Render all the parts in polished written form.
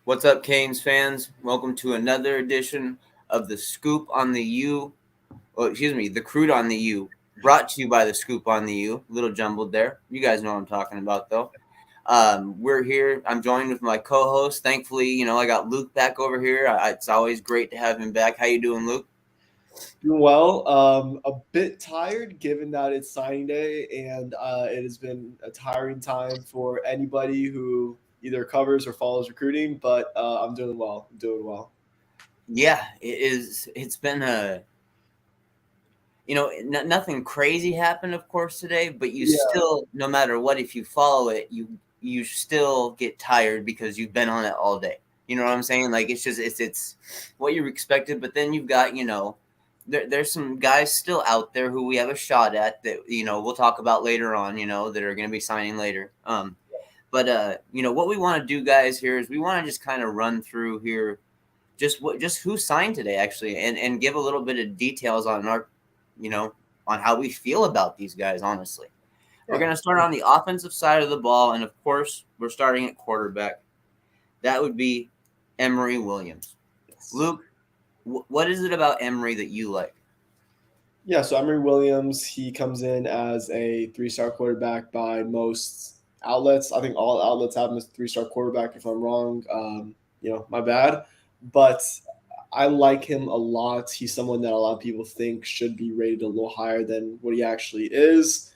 What's up, Canes fans? Welcome to another edition of the Scoop on the U. The Croot on the U. Brought to you by the Scoop on the U. A little jumbled there. You guys know what I'm talking about, though. We're here. I'm joined with my co-host. Thankfully, I got Luke back over here. It's always great to have him back. How you doing, Luke? Doing well. A bit tired given that it's signing day and it has been a tiring time for anybody who either covers or follows recruiting, but I'm doing well. I'm doing well. Yeah, it is. It's been nothing crazy happened, of course, today, but you Yeah. still, no matter what, if you follow it, you still get tired because you've been on it all day. You know what I'm saying? Like it's what you expected, but then you've got there's some guys still out there who we have a shot at that we'll talk about later on. That are going to be signing later. But what we want to do, guys, here is we want to just kind of run through here just who signed today actually, and give a little bit of details on our you know, on how we feel about these guys, honestly. We're going to start on the offensive side of the ball, and of course, we're starting at quarterback. That would be Emory Williams. Yes. Luke, what is it about Emory that you like? Yeah, so Emory Williams, he comes in as a three-star quarterback by most outlets. I think all outlets have him as a three-star quarterback. If I'm wrong, my bad. But I like him a lot. He's someone that a lot of people think should be rated a little higher than what he actually is.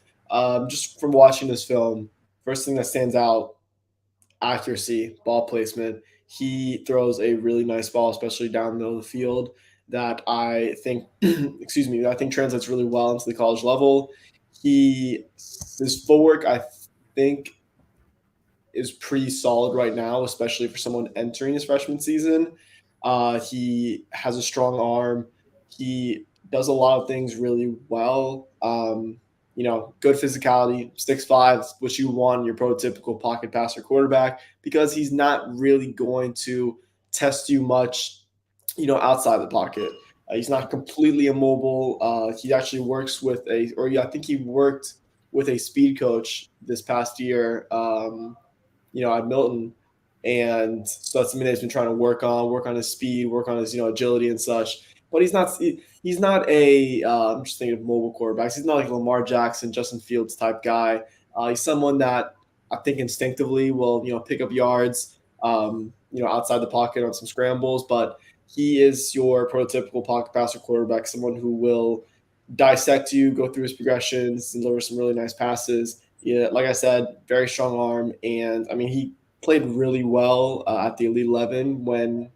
Just from watching this film, first thing that stands out: accuracy, ball placement. He throws a really nice ball, especially down the middle of the field, that I think, excuse me, that I think translates really well into the college level. His footwork, I think, is pretty solid right now, especially for someone entering his freshman season. He has a strong arm. He does a lot of things really well. Good physicality, 6'5", which you want in your prototypical pocket passer quarterback, because he's not really going to test you much, outside the pocket. He's not completely immobile. He actually works with I think he worked with a speed coach this past year. At Milton. And so that's something that he's been trying to work on his speed, work on his, agility and such. But he's not a, I'm just thinking of mobile quarterbacks. He's not like a Lamar Jackson, Justin Fields type guy. He's someone that I think instinctively will, pick up yards, outside the pocket on some scrambles. But he is your prototypical pocket passer quarterback, someone who will dissect you, go through his progressions, deliver some really nice passes. Yeah, like I said, very strong arm, and I mean he played really well at the Elite 11 when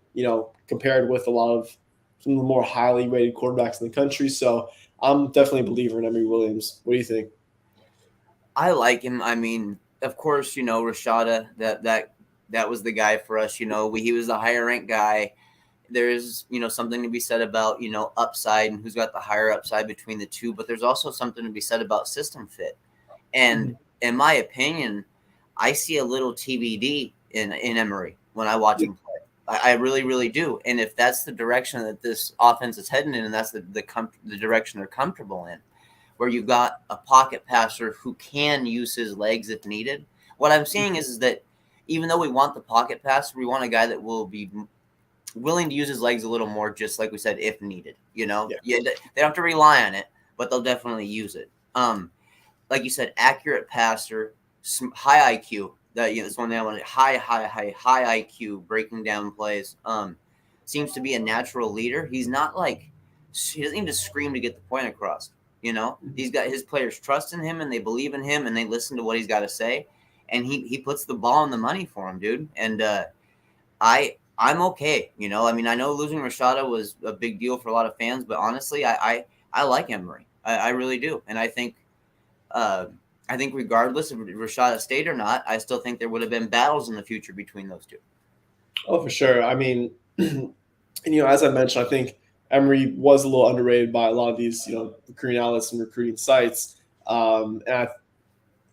compared with a lot of some of the more highly rated quarterbacks in the country. So I'm definitely a believer in Emory Williams. What do you think? I like him. I mean, of course, Rashada, that was the guy for us. He was the higher ranked guy. There's something to be said about upside and who's got the higher upside between the two, but there's also something to be said about system fit. And in my opinion, I see a little TBD in Emory when I watch him play. I really, really do. And if that's the direction that this offense is heading in, and that's the direction they're comfortable in, where you've got a pocket passer who can use his legs if needed. What I'm seeing is that even though we want the pocket passer, we want a guy that will be willing to use his legs a little more, just like we said, if needed. They don't have to rely on it, but they'll definitely use it. Like you said, accurate passer, high IQ. That's one thing I wanted. High IQ, breaking down plays. Seems to be a natural leader. He doesn't need to scream to get the point across. He's got his players trust in him, and they believe in him, and they listen to what he's got to say, and he puts the ball in the money for him, dude. And I'm okay. I mean, I know losing Rashada was a big deal for a lot of fans, but honestly, I like Emory. I really do, and I think regardless of Rashada stayed or not, I still think there would have been battles in the future between those two. Oh, for sure. I mean, as I mentioned, I think Emory was a little underrated by a lot of these, recruiting outlets and recruiting sites. And I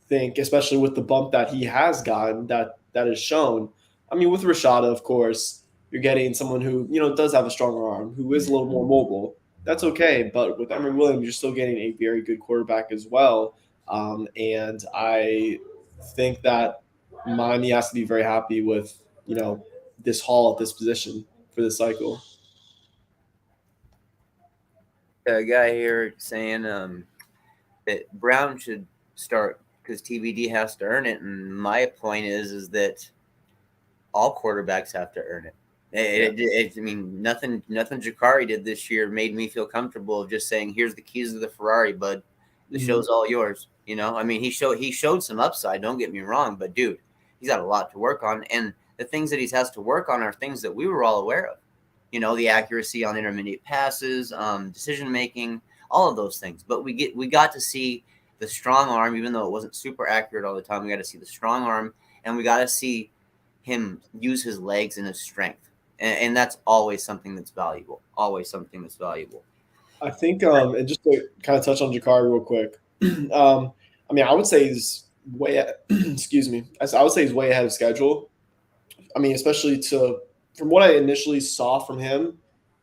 think, especially with the bump that he has gotten, that is shown. I mean, with Rashada, of course, you're getting someone who does have a stronger arm, who is a little more mobile. That's okay, but with Emory Williams, you're still getting a very good quarterback as well. And I think that Miami has to be very happy with this haul at this position for this cycle. A guy here saying that Brown should start because TBD has to earn it, and my point is that all quarterbacks have to earn it. I mean, nothing Jakari did this year made me feel comfortable of just saying, "Here's the keys to the Ferrari, bud. The show's all yours." You know, I mean, he showed some upside. Don't get me wrong, but dude, he's got a lot to work on, and the things that he has to work on are things that we were all aware of. You know, the accuracy on intermediate passes, decision making, all of those things. But we got to see the strong arm, even though it wasn't super accurate all the time. We got to see the strong arm, and we got to see him use his legs and his strength, and that's always something that's valuable. Always something that's valuable. I think, and just to kind of touch on Jakari real quick, I mean, I would say he's way, excuse me, I would say he's way ahead of schedule. I mean, especially from what I initially saw from him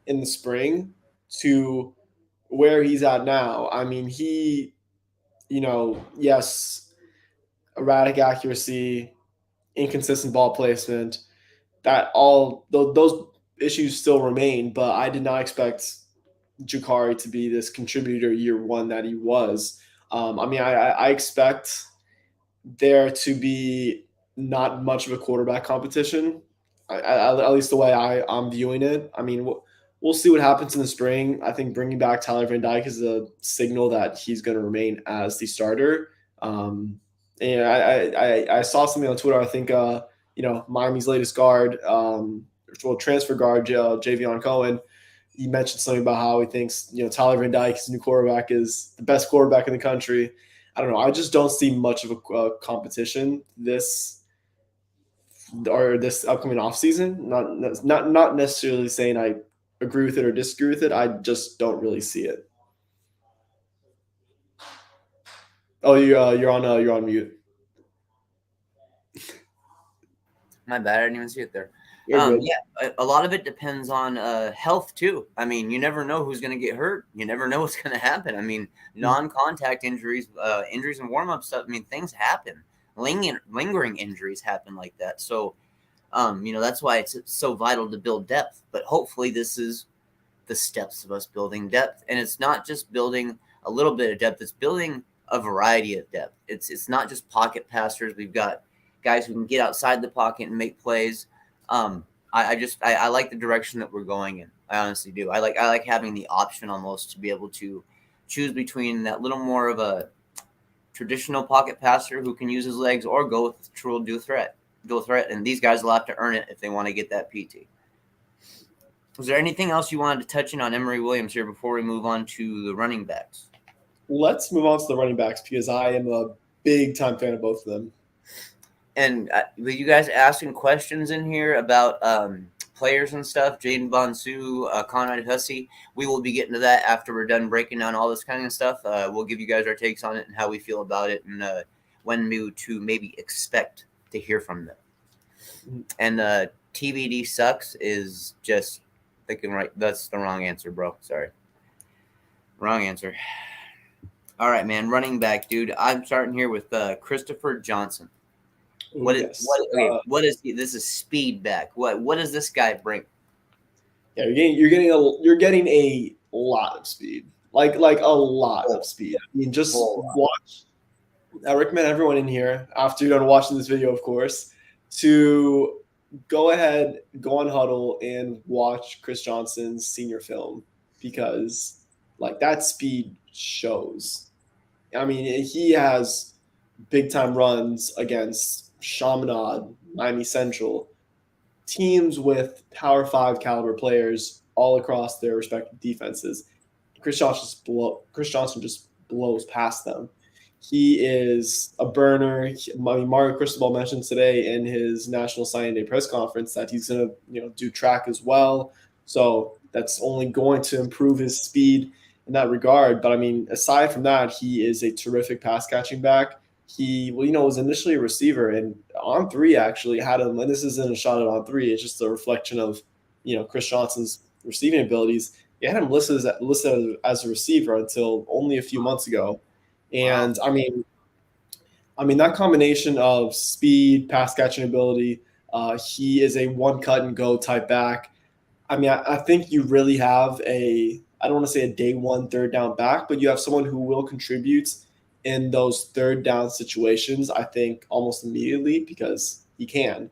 in the spring to where he's at now. I mean, yes, erratic accuracy, inconsistent ball placement, that all those issues still remain, but I did not expect Jakari to be this contributor year one that he was. I mean, I expect there to be not much of a quarterback competition, at least the way I'm viewing it. I mean, we'll see what happens in the spring. I think bringing back Tyler Van Dyke is a signal that he's going to remain as the starter. And I saw something on Twitter. I think Miami's latest guard, transfer guard Javion Cohen. He mentioned something about how he thinks Tyler Van Dyke, his new quarterback, is the best quarterback in the country. I don't know. I just don't see much of a competition this upcoming offseason. Not necessarily saying I agree with it or disagree with it. I just don't really see it. Oh, you're on mute. My bad. I didn't even see it there. Yeah, a lot of it depends on health too. I mean, you never know who's going to get hurt. You never know what's going to happen. I mean, non-contact injuries, injuries and warm-up stuff. I mean, things happen. Lingering injuries happen like that. So, that's why it's so vital to build depth. But hopefully, this is the steps of us building depth, and it's not just building a little bit of depth. It's building a variety of depth. It's not just pocket passers. We've got guys who can get outside the pocket and make plays. I like the direction that we're going in. I honestly do. I like having the option almost to be able to choose between that little more of a traditional pocket passer who can use his legs or go with true dual threat. And these guys will have to earn it if they want to get that PT. Was there anything else you wanted to touch in on Emory Williams here before we move on to the running backs? Let's move on to the running backs because I am a big time fan of both of them. And were you guys asking questions in here about players and stuff? Jaden Bonsu, Conrad Hussey. We will be getting to that after we're done breaking down all this kind of stuff. We'll give you guys our takes on it and how we feel about it and when to maybe expect to hear from them. And TBD sucks is just thinking right. That's the wrong answer, bro. Sorry. Wrong answer. All right, man. Running back, dude. I'm starting here with Christopher Johnson. What is this is speed back? What does this guy bring? Yeah, you're getting a lot of speed, like a lot of speed. I mean, just watch. I recommend everyone in here, after you're done watching this video, of course, to go ahead, go on Huddle, and watch Chris Johnson's senior film because, that speed shows. I mean, he has big time runs against Chaminade, Miami Central, teams with Power 5 caliber players all across their respective defenses. Chris Johnson just blows past them. He is a burner. Mario Cristobal mentioned today in his National Signing Day press conference that he's going to do track as well. So that's only going to improve his speed in that regard. But I mean, aside from that, he is a terrific pass catching back. He, was initially a receiver, and On Three actually had him. And this isn't a shot at On Three; it's just a reflection of, Chris Johnson's receiving abilities. He had him listed as a receiver until only a few months ago, and wow. I mean that combination of speed, pass catching ability, He is a one cut and go type back. I mean, I think you really have I don't want to say a day one third down back, but you have someone who will contribute in those third down situations, I think, almost immediately because he can.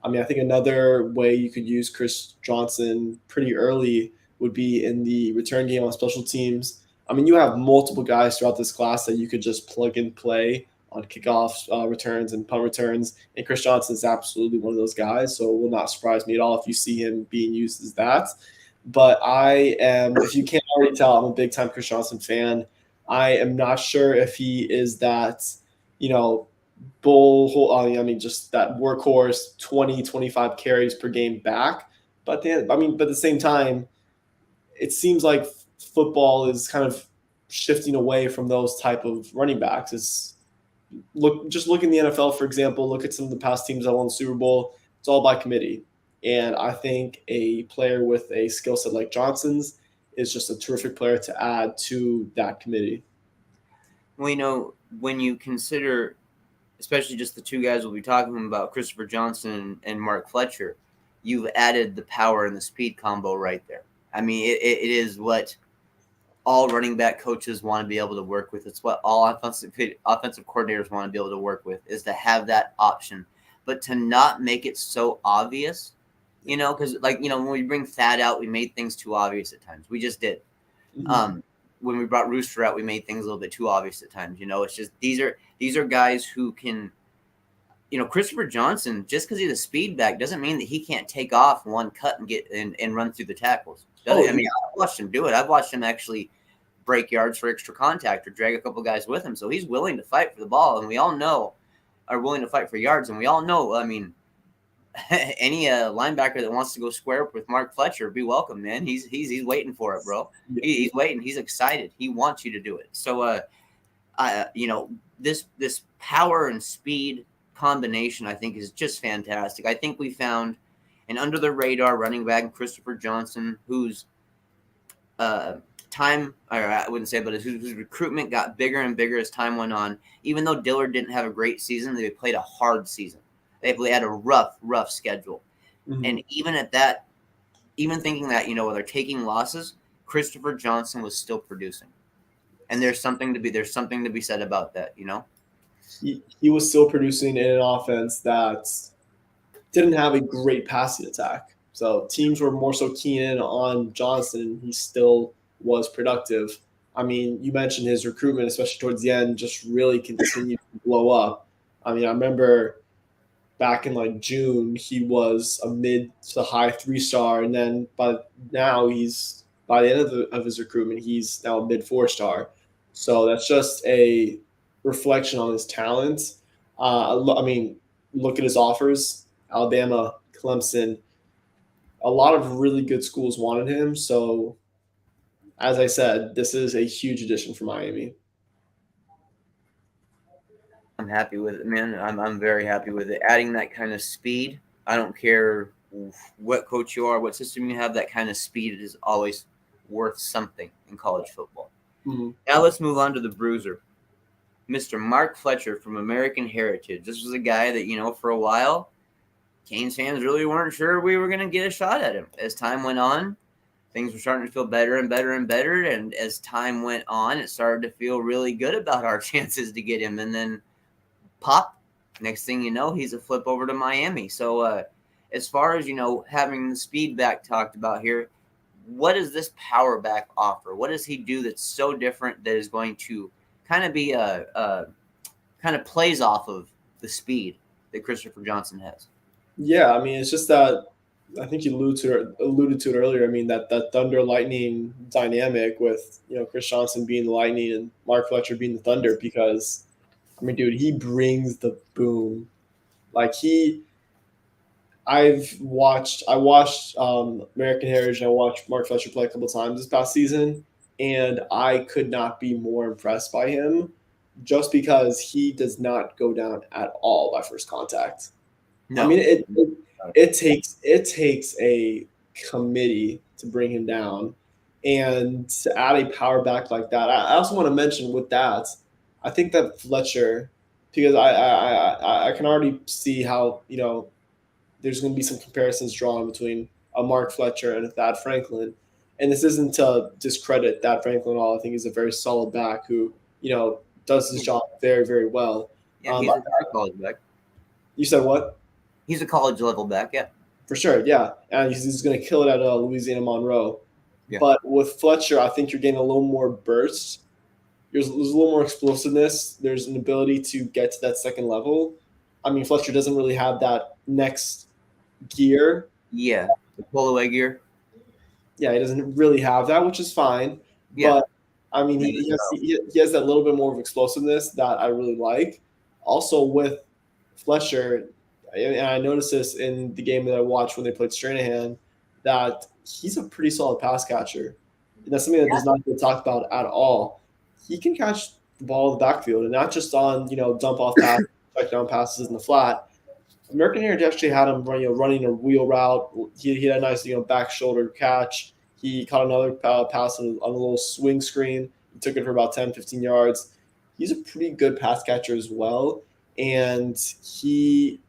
I mean, I think another way you could use Chris Johnson pretty early would be in the return game on special teams. I mean, you have multiple guys throughout this class that you could just plug and play on kickoff returns and punt returns. And Chris Johnson is absolutely one of those guys. So it will not surprise me at all if you see him being used as that. But I am, if you can't already tell, I'm a big time Chris Johnson fan. I am not sure if he is that, you know, I mean, just that workhorse 20, 25 carries per game back. But but at the same time, it seems like football is kind of shifting away from those type of running backs. Look in the NFL, for example, look at some of the past teams that won the Super Bowl. It's all by committee. And I think a player with a skill set like Johnson's is just a terrific player to add to that committee. Well, when you consider, especially just the two guys we'll be talking about, Christopher Johnson and Mark Fletcher, you've added the power and the speed combo right there. I mean, it is what all running back coaches want to be able to work with. It's what all offensive coordinators want to be able to work with, is to have that option, but to not make it so obvious, because when we bring Thad out, we made things too obvious at times. We just did. Mm-hmm. When we brought Rooster out, we made things a little bit too obvious at times. It's just these are guys who can, Christopher Johnson, just because he's a speed back doesn't mean that he can't take off one cut and get and run through the tackles. I mean, I've watched him do it. I've watched him actually break yards for extra contact or drag a couple guys with him. So he's willing to fight for the ball, and we all know are willing to fight for yards. And we all know, I mean, any linebacker that wants to go square up with Mark Fletcher, be welcome, man. He's waiting for it, bro. He's waiting. He's excited. He wants you to do it. So, this power and speed combination, I think, is just fantastic. I think we found an under the radar running back, Christopher Johnson, whose time, or I wouldn't say, but whose recruitment got bigger and bigger as time went on. Even though Dillard didn't have a great season, they played a hard season. They had a rough schedule. Mm-hmm. And even at that, even thinking that, they're taking losses, Christopher Johnson was still producing. And there's something to be said about that, He was still producing in an offense that didn't have a great passing attack. So teams were more so keen in on Johnson. He still was productive. I mean, you mentioned his recruitment, especially towards the end, just really continued to blow up. I mean, I remember back in June, he was a mid to high 3-star, and then by the end of his recruitment, he's now a mid 4-star. So that's just a reflection on his talent. I mean, look at his offers: Alabama, Clemson. A lot of really good schools wanted him. So, as I said, this is a huge addition for Miami. I'm happy with it, man. I'm very happy with it. Adding that kind of speed, I don't care what coach you are, what system you have, that kind of speed is always worth something in college football. Mm-hmm. Now let's move on to the bruiser, Mr. Mark Fletcher from American Heritage. This was a guy that, for a while, Canes fans really weren't sure we were going to get a shot at him. As time went on, things were starting to feel better and better and better. And as time went on, it started to feel really good about our chances to get him. And then pop, next thing you know, he's a flip over to Miami. So as far as, having the speed back talked about here, what does this power back offer? What does he do that's so different that is going to kind of be kind of plays off of the speed that Christopher Johnson has? Yeah, I mean, it's just that I think you alluded to it earlier. I mean, that Thunder Lightning dynamic with, Chris Johnson being the Lightning and Mark Fletcher being the Thunder, because, I mean, dude, he brings the boom. I watched American Heritage, and I watched Mark Fletcher play a couple times this past season, and I could not be more impressed by him, just because he does not go down at all by first contact. No. I mean, it takes a committee to bring him down, and to add a power back like that. I also want to mention with that, I think that Fletcher, because I can already see how there's going to be some comparisons drawn between a Mark Fletcher and a Thad Franklin. And this isn't to discredit Thad Franklin at all. I think he's a very solid back who, does his job very, very well. Yeah, he's a college back. You said what? He's a college level back. Yeah. For sure, yeah. And he's going to kill it at Louisiana Monroe. Yeah. But with Fletcher, I think you're getting a little more burst. There's a little more explosiveness. There's an ability to get to that second level. I mean, Fletcher doesn't really have that next gear. Yeah, the pull away gear. Yeah, he doesn't really have that, which is fine. Yeah. But I mean, he has that little bit more of explosiveness that I really like. Also with Fletcher, and I noticed this in the game that I watched when they played Stranahan, that he's a pretty solid pass catcher. And that's something that does not get talked about at all. He can catch the ball in the backfield, and not just on dump off passes, check down passes in the flat. American Heritage actually had him running a wheel route. He had a nice back shoulder catch. He caught another pass on a little swing screen. He took it for about 10, 15 yards. He's a pretty good pass catcher as well, and he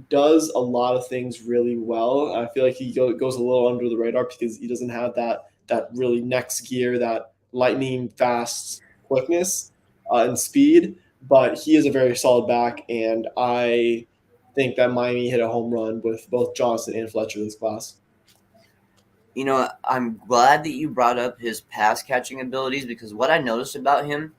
does a lot of things really well. I feel like he goes a little under the radar because he doesn't have that really next gear, that lightning fast quickness and speed. But he is a very solid back, and I think that Miami hit a home run with both Johnson and Fletcher this class. I'm glad that you brought up his pass catching abilities, because what I noticed about him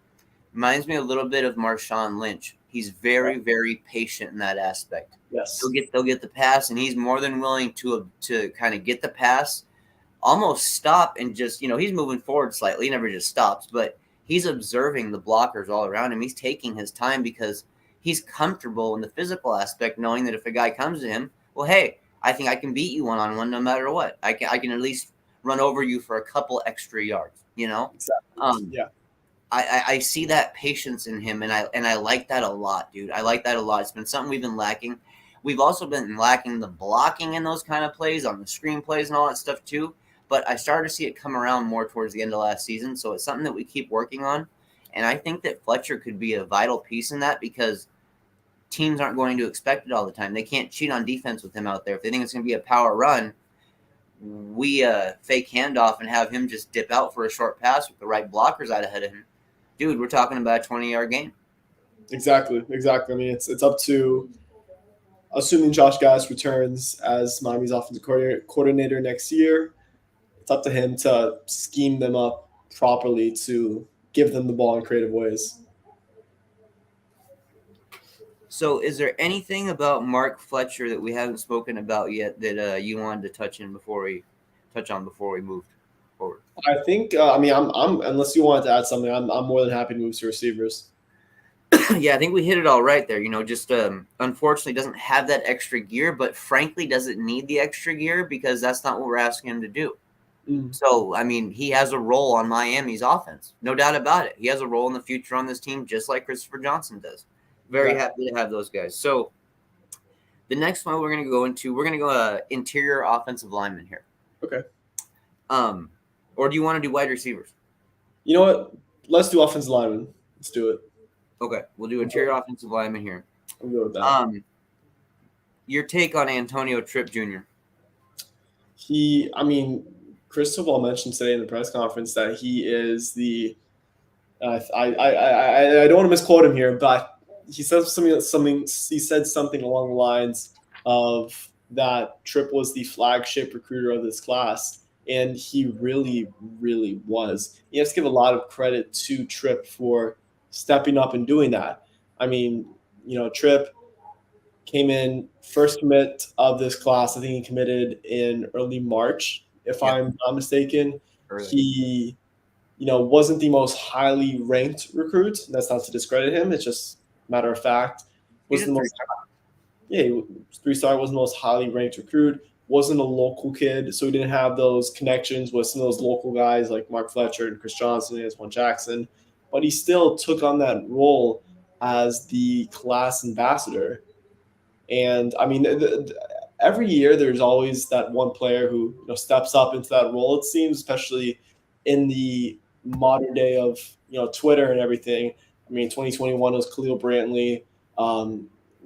reminds me a little bit of Marshawn Lynch. He's very, very patient in that aspect. Yes. They'll get the pass, and he's more than willing to kind of get the pass, almost stop and just, he's moving forward slightly. He never just stops, but he's observing the blockers all around him. He's taking his time because he's comfortable in the physical aspect, knowing that if a guy comes to him, well, hey, I think I can beat you one-on-one no matter what. I can at least run over you for a couple extra yards, Exactly. Yeah. I see that patience in him, and I like that a lot, dude. I like that a lot. It's been something we've been lacking. We've also been lacking the blocking in those kind of plays, on the screen plays and all that stuff too. But I started to see it come around more towards the end of last season, so it's something that we keep working on. And I think that Fletcher could be a vital piece in that, because teams aren't going to expect it all the time. They can't cheat on defense with him out there. If they think it's going to be a power run, we fake handoff and have him just dip out for a short pass with the right blockers out ahead of him. Dude, we're talking about a 20-yard game. Exactly. I mean, it's up to, assuming Josh Gass returns as Miami's offensive coordinator next year, it's up to him to scheme them up properly to give them the ball in creative ways. So is there anything about Mark Fletcher that we haven't spoken about yet that you wanted to touch on before we moved forward? I think I'm unless you wanted to add something, I'm more than happy to move to receivers. Yeah, I think we hit it all right there. Just unfortunately doesn't have that extra gear, but frankly doesn't need the extra gear, because that's not what we're asking him to do. So, I mean, he has a role on Miami's offense, no doubt about it. He has a role in the future on this team, just like Christopher Johnson does. Very happy to have those guys. So the next one we're going to go interior offensive lineman here. Okay. Or do you want to do wide receivers? You know what? Let's do offensive lineman. Let's do it. Okay. We'll do interior offensive lineman here. I'll go with that. Your take on Antonio Tripp Jr.? Cristobal mentioned today in the press conference that he is the I don't want to misquote him here, but he said something along the lines of that Tripp was the flagship recruiter of this class, and he really, really was. You have to give a lot of credit to Tripp for stepping up and doing that. I mean, Tripp came in first commit of this class. I think he committed in early March, if I'm not mistaken. Early. He wasn't the most highly ranked recruit. That's not to discredit him. It's just matter of fact. He was 3-star, wasn't the most highly ranked recruit, wasn't a local kid, so he didn't have those connections with some of those local guys like Mark Fletcher and Chris Johnson and Antoine Jackson. But he still took on that role as the class ambassador. And, I mean, every year there's always that one player who steps up into that role, it seems, especially in the modern day of Twitter and everything. I mean, 2021 was Khalil Brantley.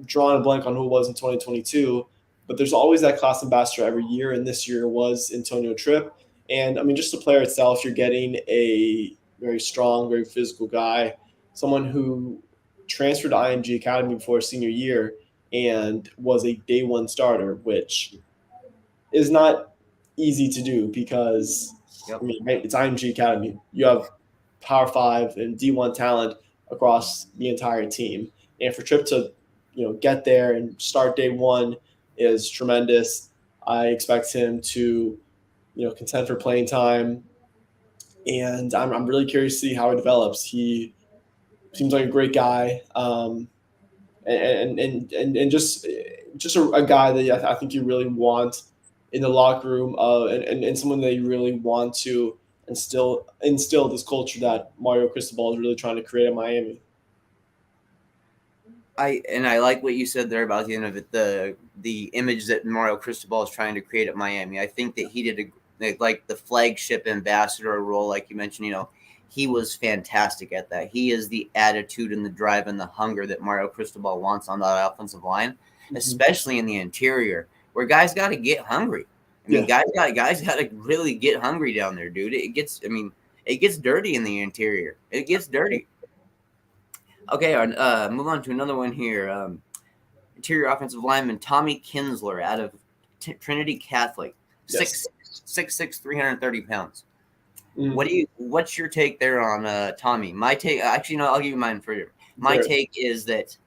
Drawing a blank on who it was in 2022, but there's always that class ambassador every year, and this year was Antonio Tripp. And I mean, just the player itself, you're getting a very strong, very physical guy, someone who transferred to IMG Academy before his senior year and was a day one starter, which is not easy to do because I Yep. mean, right, it's IMG Academy. You have Power Five and D1 talent across the entire team, and for Tripp to get there and start day one is tremendous. I expect him to contend for playing time, and I'm really curious to see how he develops. He seems like a great guy. And just a guy that I think you really want in the locker room, and someone that you really want to instill this culture that Mario Cristobal is really trying to create in Miami. I like what you said there about the image that Mario Cristobal is trying to create at Miami. I think that he did like the flagship ambassador role, like you mentioned. He was fantastic at that. He is the attitude and the drive and the hunger that Mario Cristobal wants on that offensive line, especially in the interior, where guys got to get hungry. I mean, Yeah. guys got to really get hungry down there, dude. It gets dirty in the interior. It gets dirty. Okay, move on to another one here. Interior offensive lineman Tommy Kinsler out of Trinity Catholic, Yes. 6'6", 330 pounds. Mm, What's your take there on Tommy? My take, actually, no, I'll give you mine for you. My great. take is that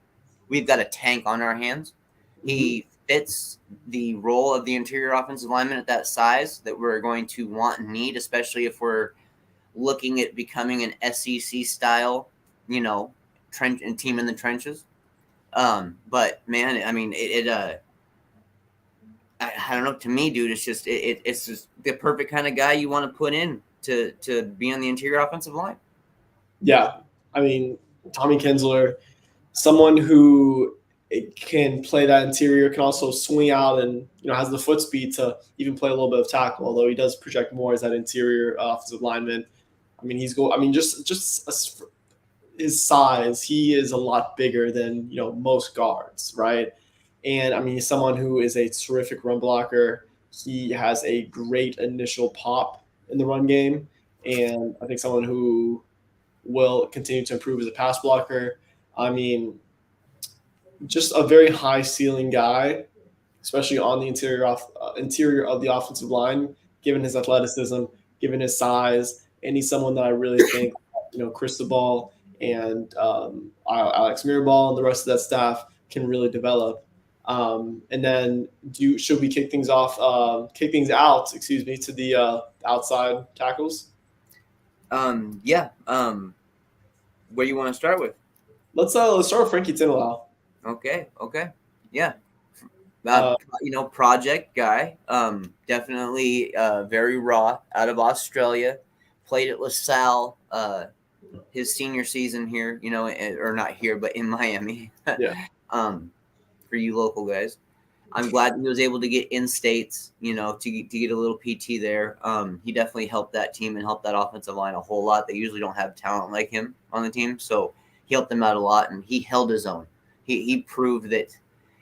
we've got a tank on our hands. Mm-hmm. He fits the role of the interior offensive lineman at that size that we're going to want and need, especially if we're looking at becoming an SEC style, trench and team in the trenches. But man, I mean, I don't know. To me, dude, it's just the perfect kind of guy you want to put in to be on the interior offensive line. Yeah. I mean, Tommy Kinsler, someone who can play that interior, can also swing out and has the foot speed to even play a little bit of tackle. Although he does project more as that interior offensive lineman. I mean, he's go. I mean, just his size, he is a lot bigger than most guards, right? And I mean, he's someone who is a terrific run blocker. He has a great initial pop in the run game, and I think someone who will continue to improve as a pass blocker. I mean, just a very high ceiling guy, especially on the interior of the offensive line, given his athleticism, given his size, and he's someone that I really think Cristobal and Alex Mirabal and the rest of that staff can really develop. And then should we kick things out, excuse me, to the outside tackles? Yeah. Where do you want to start with? Let's start with Frankie Tinolau. Okay. Yeah. Uh, Project guy. Definitely very raw out of Australia. Played at LaSalle his senior season here, or not here, but in Miami. yeah. For you local guys. I'm glad he was able to get in states, to get a little PT there. He definitely helped that team and helped that offensive line a whole lot. They usually don't have talent like him on the team, so he helped them out a lot, and he held his own. He proved that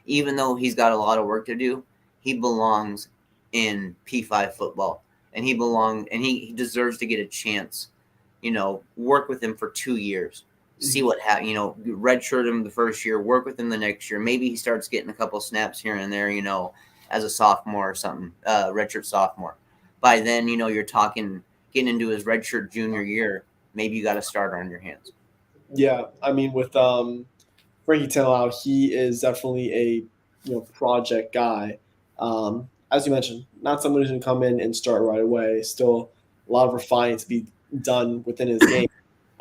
even though he's got a lot of work to do, he belongs in P5 football, and he deserves to get a chance. Work with him for 2 years, see what happens. Redshirt him the first year, work with him the next year. Maybe he starts getting a couple snaps here and there, as a sophomore or something, redshirt sophomore. By then, you're talking getting into his redshirt junior year. Maybe you got a starter on your hands. Yeah, I mean, with Frankie Tinolau, he is definitely a project guy. As you mentioned, not someone who's going to come in and start right away. Still a lot of refining to be done within his game.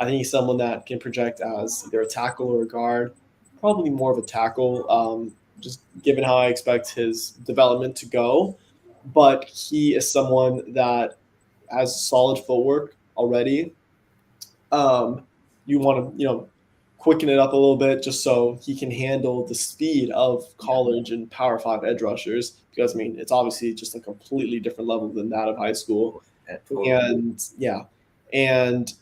I think he's someone that can project as either a tackle or a guard, probably more of a tackle, just given how I expect his development to go. But he is someone that has solid footwork already. Um, you want to, quicken it up a little bit just so he can handle the speed of college and Power Five edge rushers. Because I mean, it's obviously just a completely different level than that of high school. Totally. And yeah, and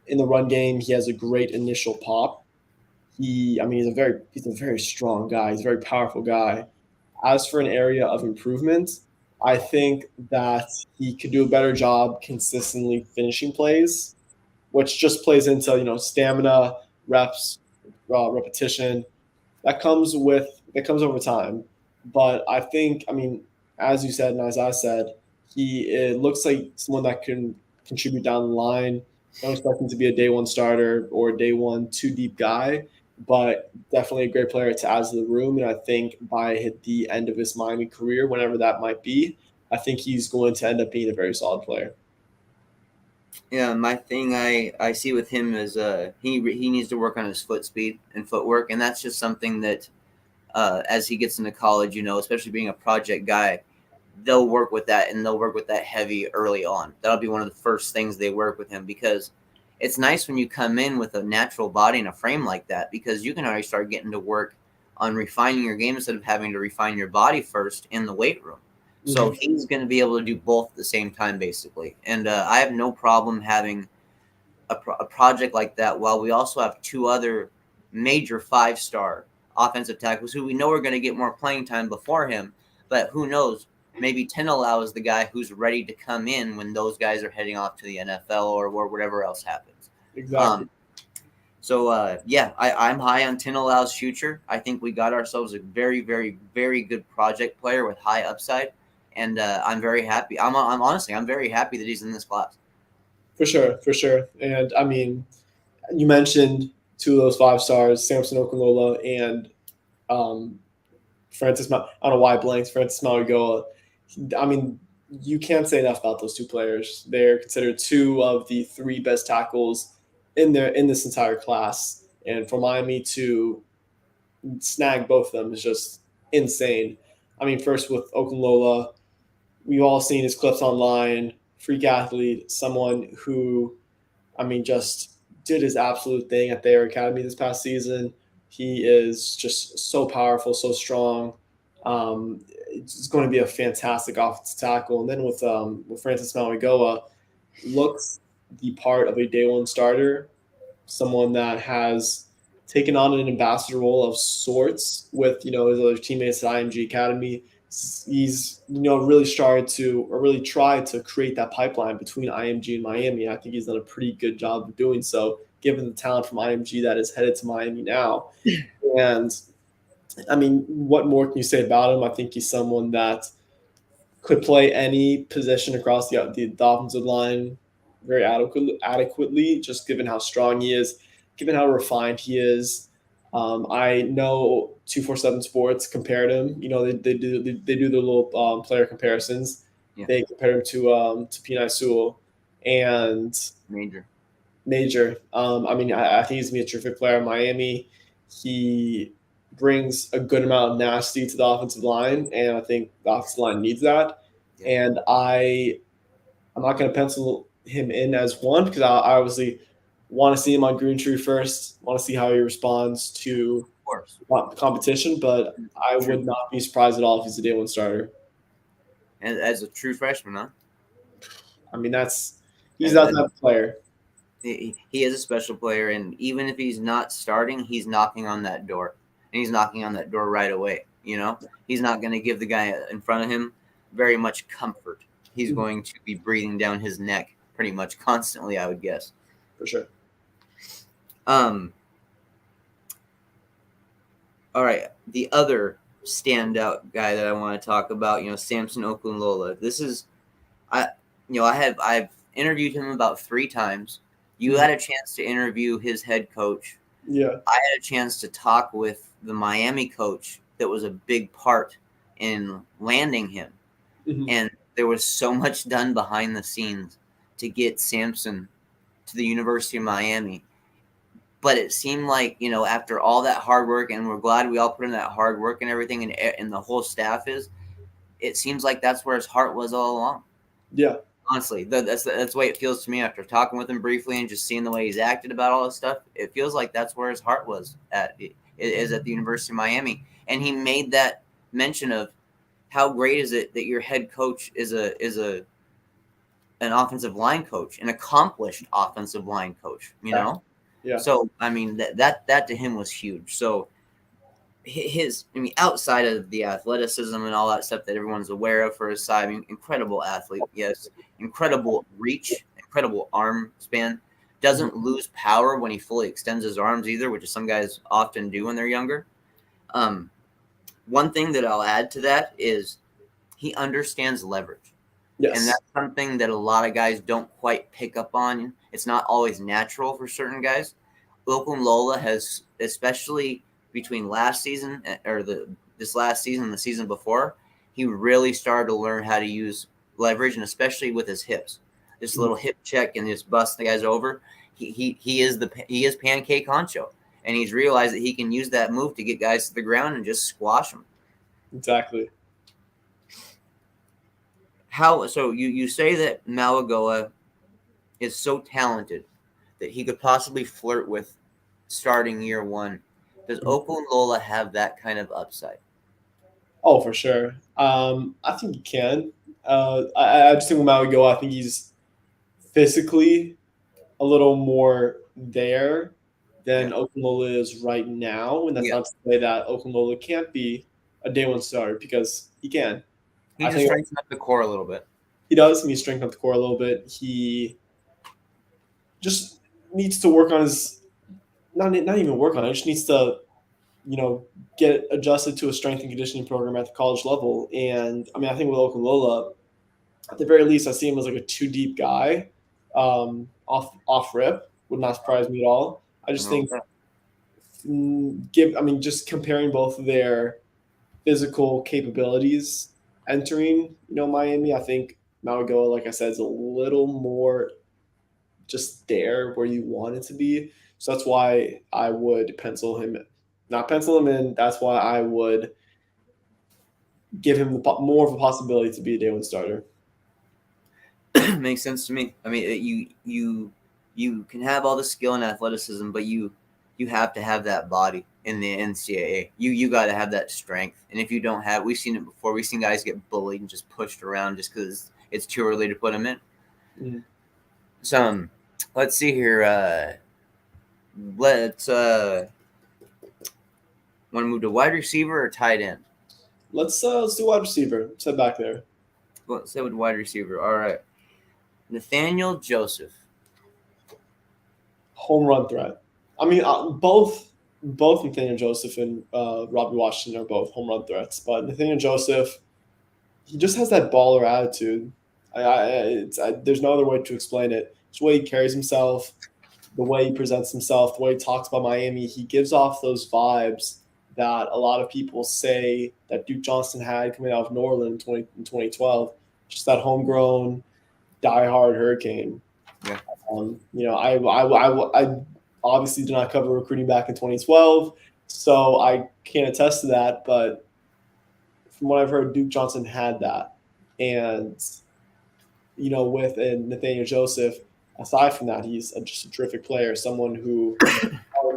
in the run game, he has a great initial pop. I mean, he's a very strong guy. He's a very powerful guy. As for an area of improvement, I think that he could do a better job consistently finishing plays, which just plays into stamina, reps, repetition. That comes over time. But I think, I mean, as you said and as I said, it looks like someone that can contribute down the line. Don't expect him to be a day one starter or a day one two deep guy, but definitely a great player to add to the room. And I think by the end of his Miami career, whenever that might be, I think he's going to end up being a very solid player. Yeah, my thing I see with him is he needs to work on his foot speed and footwork, and that's just something that as he gets into college, especially being a project guy, they'll work with that and they'll work with that heavy early on. That'll be one of the first things they work with him, because it's nice when you come in with a natural body and a frame like that, because you can already start getting to work on refining your game instead of having to refine your body first in the weight room. So Mm-hmm. he's going to be able to do both at the same time, basically. And I have no problem having a project like that while we also have two other major 5-star offensive tackles who we know are going to get more playing time before him. But who knows? Maybe Tinalao is the guy who's ready to come in when those guys are heading off to the NFL or whatever else happens. Exactly. Um, so I'm high on Tinalao's future. I think we got ourselves a very, very, very good project player with high upside, and I'm very happy. I'm honestly, I'm very happy that he's in this class. For sure, for sure. And I mean, you mentioned two of those 5 stars, Samson Okunlola and um, I don't know why I blanked. Francis Mauigoa. I mean, you can't say enough about those two players. They're considered two of the three best tackles in this entire class. And for Miami to snag both of them is just insane. I mean, first with Okunlola, we've all seen his clips online. Freak athlete, someone who just did his absolute thing at their academy this past season. He is just so powerful, so strong. It's going to be a fantastic offensive tackle. And then with Francis Mauigoa, looks the part of a day one starter, someone that has taken on an ambassador role of sorts with his other teammates at IMG Academy. He's really started to or really tried to create that pipeline between IMG and Miami. I think he's done a pretty good job of doing so, given the talent from IMG that is headed to Miami now. And I mean, what more can you say about him? I think he's someone that could play any position across the offensive line very adequately, just given how strong he is, given how refined he is. I know 247 Sports compared him. They do their little player comparisons. Yeah, They compared him to Pinay Sewell and major. Major. I think he's gonna be a terrific player in Miami. He brings a good amount of nasty to the offensive line, and I think the offensive line needs that. Yeah, And I'm not going to pencil him in as one because I obviously want to see him on Green Tree first. Want to see how he responds to of course. competition, but I True. would not be surprised at all if he's a day one starter. As a true freshman, huh? I mean, he's That, that that type of player. he is a special player, and even if he's not starting, he's knocking on that door, and he's knocking on that door right away. He's not going to give the guy in front of him very much comfort. He's going to be breathing down his neck pretty much constantly, I would guess. For sure. Um. All right, the other standout guy that I want to talk about, Samson Okunlola. This is, I've interviewed him about 3 times. You had a chance to interview his head coach. Yeah. I had a chance to talk with the Miami coach that was a big part in landing him. Mm-hmm. And there was so much done behind the scenes to get Samson to the University of Miami. But it seemed like, after all that hard work, and we're glad we all put in that hard work and everything, and the whole staff it seems like that's where his heart was all along. Yeah. Honestly, that's the way it feels to me after talking with him briefly and just seeing the way he's acted about all this stuff. It feels like that's where his heart was at. It is at the University of Miami, and he made that mention of how great is it that your head coach is an offensive line coach, an accomplished offensive line coach. Yeah. So I mean that to him was huge. So I mean, outside of the athleticism and all that stuff that everyone's aware of for his side, I mean, incredible athlete, yes, incredible reach, incredible arm span. Doesn't lose power when he fully extends his arms either, which is some guys often do when they're younger. Um, One thing that I'll add to that is he understands leverage. And Yes. that's something that a lot of guys don't quite pick up on. It's not always natural for certain guys. Lola has, especially between last season or this last season and the season before, he really started to learn how to use leverage, and especially with his hips. This little hip check and just bust the guys over. He is pancake honcho, and he's realized that he can use that move to get guys to the ground and just squash them. Exactly. How so? You say that Malagoa is so talented that he could possibly flirt with starting year one. Does Lola have that kind of upside? Oh, for sure. I think he can. I just think with Maui Go, I think he's physically a little more there Yeah. than Okunlola is right now. And that's Yeah. not to say that Okunlola can't be a day one starter, because he can. He I just think strengthens up the core a little bit. he does. He strengthen up the core a little bit. He just needs to work on his, not even work on it. Just needs to, get adjusted to a strength and conditioning program at the college level. And I mean, I think with Okunlola, at the very least, I see him as like a two deep guy. Off rip would not surprise me at all. I just No. think just comparing both of their physical capabilities entering, Miami, I think Malagoa, like I said, is a little more just there where you want it to be. So that's why I would not pencil him in. That's why I would give him more of a possibility to be a day one starter. Makes sense to me. I mean, you can have all the skill and athleticism, but you have to have that body in the NCAA. You got to have that strength, and if you don't have, we've seen it before. We've seen guys get bullied and just pushed around just because it's too early to put them in. Mm. So, let's see here. Let's want to move to wide receiver or tight end. Let's do wide receiver. Let's head back there. Let's say with wide receiver. All right, Nathaniel Joseph. Home run threat. I mean, both Nathaniel Joseph and Robbie Washington are both home run threats, but Nathaniel Joseph, he just has that baller attitude. There's no other way to explain it. It's the way he carries himself, the way he presents himself, the way he talks about Miami. He gives off those vibes that a lot of people say that Duke Johnson had coming out of New Orleans in 2012. Just that homegrown, diehard Hurricane. Yeah. I obviously did not cover recruiting back in 2012, so I can't attest to that. But from what I've heard, Duke Johnson had that, and with Nathaniel Joseph, aside from that, he's just a terrific player. Someone who,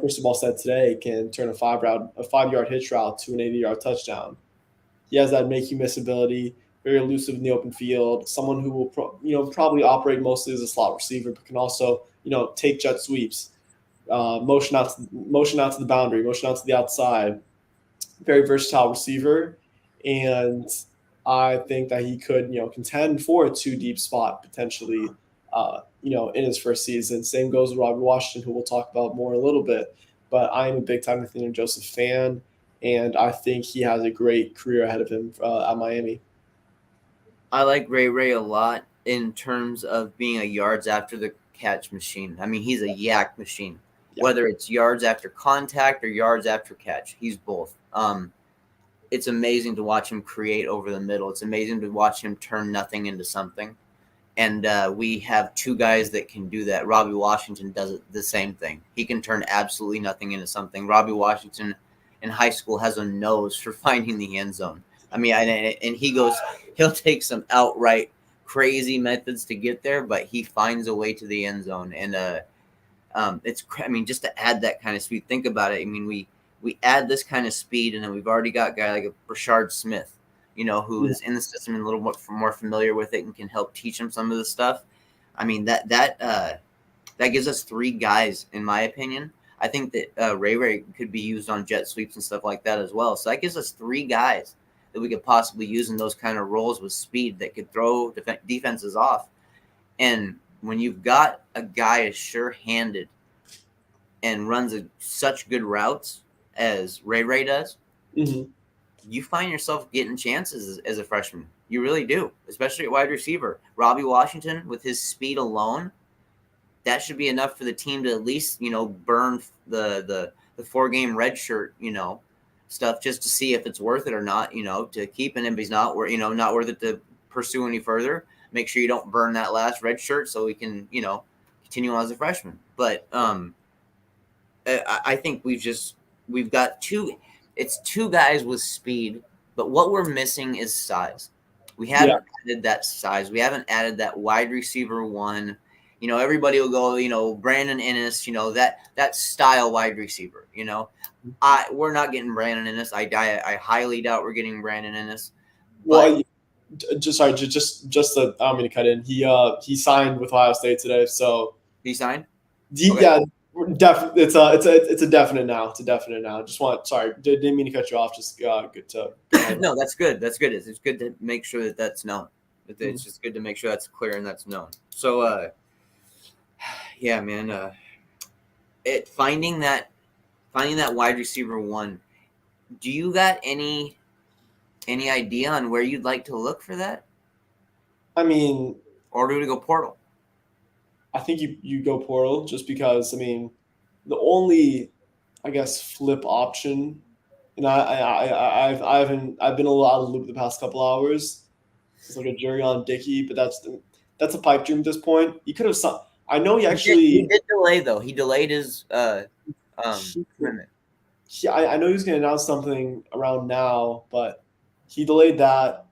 first of all, said today, can turn a 5-yard hitch route to an 80-yard touchdown. He has that make you miss ability. Very elusive in the open field. Someone who will probably operate mostly as a slot receiver, but can also take jet sweeps, motion out to the boundary, motion out to the outside. Very versatile receiver, and I think that he could contend for a two deep spot potentially. In his first season. Same goes with Robbie Washington, who we'll talk about more in a little bit. But I am a big time Nathaniel Joseph fan, and I think he has a great career ahead of him at Miami. I like Ray a lot in terms of being a yards after the catch machine. I mean, he's a yak machine. Yeah. Whether it's yards after contact or yards after catch, he's both. It's amazing to watch him create over the middle. It's amazing to watch him turn nothing into something. And we have two guys that can do that. Robbie Washington does the same thing. He can turn absolutely nothing into something. Robbie Washington in high school has a nose for finding the end zone. I mean, and he'll take some outright crazy methods to get there, but he finds a way to the end zone. And just to add that kind of speed, think about it. I mean, we add this kind of speed, and then we've already got a guy like a Rashard Smith, who is in the system and a little more familiar with it and can help teach him some of the stuff. I mean, that gives us three guys, in my opinion. I think that Ray could be used on jet sweeps and stuff like that as well. So that gives us 3 guys that we could possibly use in those kind of roles with speed that could throw defenses off. And when you've got a guy as sure-handed and runs such good routes as Ray does, you find yourself getting chances as a freshman. You really do, especially at wide receiver. Robbie Washington, with his speed alone, that should be enough for the team to at least, burn the 4-game red shirt, stuff just to see if it's worth it or not, to keep him. If he's not, not worth it to pursue any further, make sure you don't burn that last red shirt so we can, continue on as a freshman. But I think we've got it's 2 guys with speed, but what we're missing is size. We haven't added that size. We haven't added that wide receiver 1. Everybody will go, Brandon Innes, that style wide receiver. We're not getting Brandon Innes. I highly doubt we're getting Brandon Innes. Well, just sorry, just I don't mean to cut in. He signed with Ohio State today, so he signed. Okay. Yeah, definitely. It's a definite now. It's a definite now. Sorry, didn't mean to cut you off. Just good to. No, that's good. That's good. It's good to make sure that that's known. It's just good to make sure that's clear and that's known. So, yeah, man. Finding that wide receiver 1. Do you got any idea on where you'd like to look for that? I mean, or do we go portal? I think you go portal just because, I mean, the only, I guess, flip option, and I've been a little out of the loop the past couple hours. It's like a jury on Dickey, but that's a pipe dream at this point. You could have I know he actually he did delay though. He delayed his commitment. I know he was going to announce something around now, but he delayed that.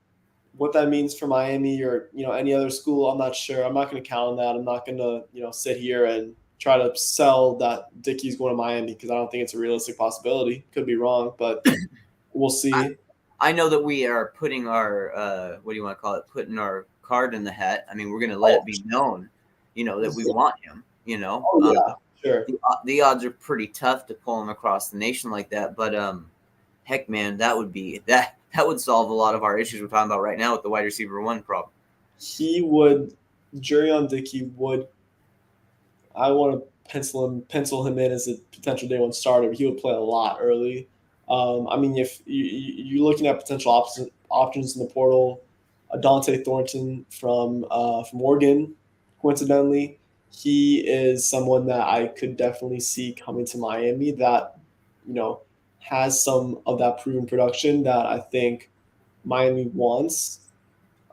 What that means for Miami or any other school, I'm not sure. I'm not going to count on that. I'm not going to sit here and try to sell that Dickey's going to Miami because I don't think it's a realistic possibility. Could be wrong, but we'll see. I know that we are putting our what do you want to call it? Putting our card in the hat. I mean, we're going to let it be known, that we want him. Oh yeah, sure. The odds are pretty tough to pull him across the nation like that, but heck, man, that would solve a lot of our issues we're talking about right now with the wide receiver 1 problem. Jury on Dickey would. I want to pencil him in as a potential day 1 starter. He would play a lot early. I mean, if you're looking at potential options in the portal, Dante Thornton from Oregon, coincidentally, he is someone that I could definitely see coming to Miami that, has some of that proven production that I think Miami wants.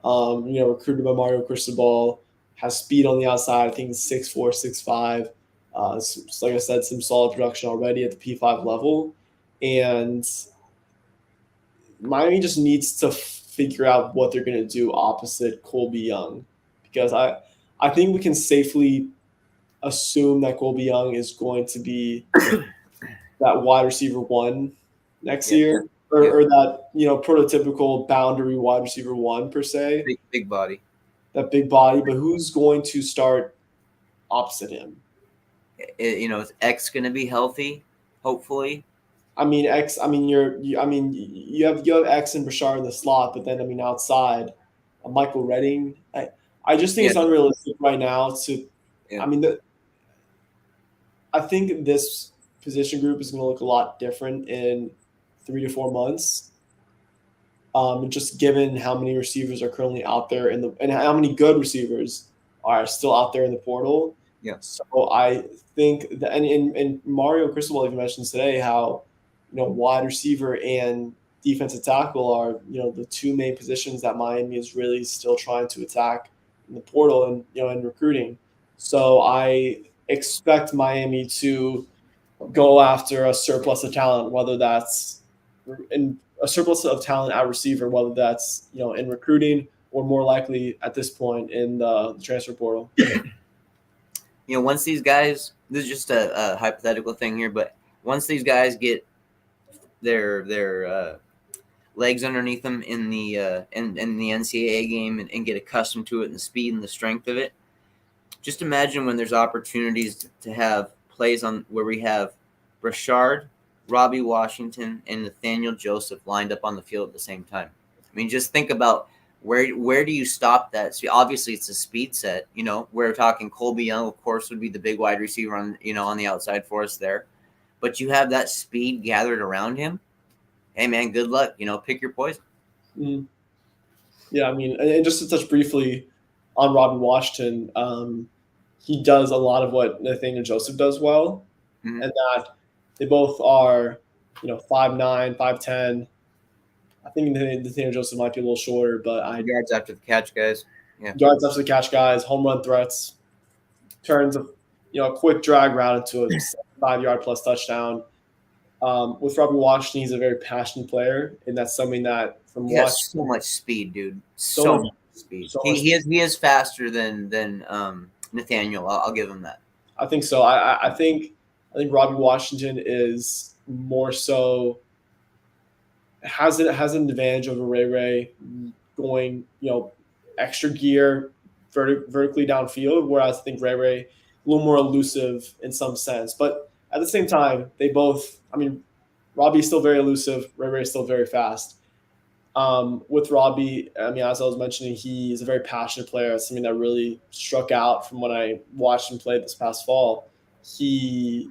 Recruited by Mario Cristobal, has speed on the outside. I think it's 6'4", 6'5". Like I said, some solid production already at the P5 level. And Miami just needs to figure out what they're going to do opposite Colby Young. Because I think we can safely assume that Colby Young is going to be that wide receiver 1 next year. Or that, prototypical boundary wide receiver 1 per se. Big body. That big body, but who's going to start opposite him? Is X going to be healthy? Hopefully. I mean, X. I mean, you have X and Bashar in the slot, but then outside, Michael Redding. I just think it's unrealistic right now to. Yeah. I mean, I think this position group is going to look a lot different in 3 to 4 months. Just given how many receivers are currently out there and how many good receivers are still out there in the portal. Yeah. So I think that, and Mario Cristobal even mentioned today how, wide receiver and defensive tackle are, the 2 main positions that Miami is really still trying to attack in the portal and, in recruiting. So I expect Miami to go after a surplus of talent, whether that's in a surplus of talent at receiver, whether that's, in recruiting or more likely at this point in the transfer portal. Once these guys, this is just a hypothetical thing here, but once these guys get their legs underneath them in the NCAA game and get accustomed to it and the speed and the strength of it, just imagine when there's opportunities to have plays on where we have Rashard, Robbie Washington, and Nathaniel Joseph lined up on the field at the same time. I mean, just think about where do you stop that? So obviously, it's a speed set. You know, we're talking Colby Young, of course, would be the big wide receiver on on the outside for us there, but you have that speed gathered around him. Hey man, good luck. You know, pick your poison. Mm. Yeah, I mean, and just to touch briefly on Robbie Washington, he does a lot of what Nathaniel Joseph does well, Mm-hmm. and that they both are, 5'9", 5'10". I think Nathaniel Joseph might be a little shorter, but Yards after the catch, guys. Yeah. yards after the catch guys, home run threats, turns a quick drag route into a 5-yard plus touchdown. With Robbie Washington, he's a very passionate player, and that's something that from He watching has so much speed, dude. so So much, much speed. so much. He is faster than Nathaniel. I'll give him that. I think so. I think Robbie Washington is more so has an advantage over Ray going extra gear vertically downfield, whereas I think Ray a little more elusive in some sense. But at the same time, they both. I mean, Robbie's still very elusive. Ray is still very fast. With Robbie, I mean, as I was mentioning, he's a very passionate player. It's something that really struck out from when I watched him play this past fall. He,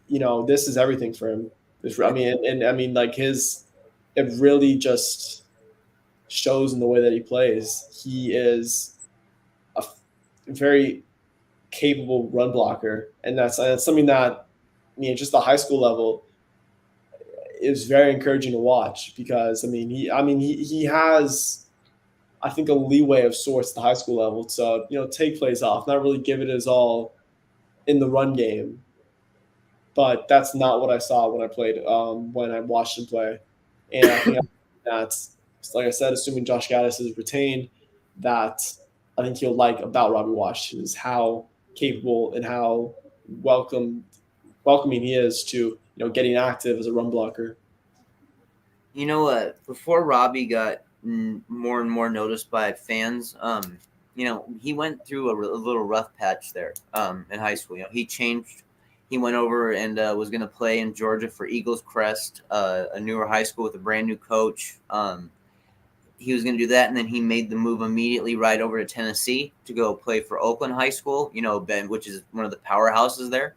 this is everything for him. I mean, and I mean, like it really just shows in the way that he plays. He is a very capable run blocker, and that's something that, I mean, just the high school level is very encouraging to watch because he has, I think, a leeway of sorts at the high school level to take plays off, not really give it his all in the run game. But that's not what I saw when I watched him play, and I think that's, like I said, assuming Josh Gaddis is retained, that I think he'll like about Robbie Washington is how capable and how welcoming he is to getting active as a run blocker. You know what? Before Robbie got more and more noticed by fans, he went through a little rough patch there in high school. He changed. He went over and was going to play in Georgia for Eagles Crest, a newer high school with a brand new coach. He was going to do that, and then he made the move immediately right over to Tennessee to go play for Oakland High School, Ben, which is one of the powerhouses there,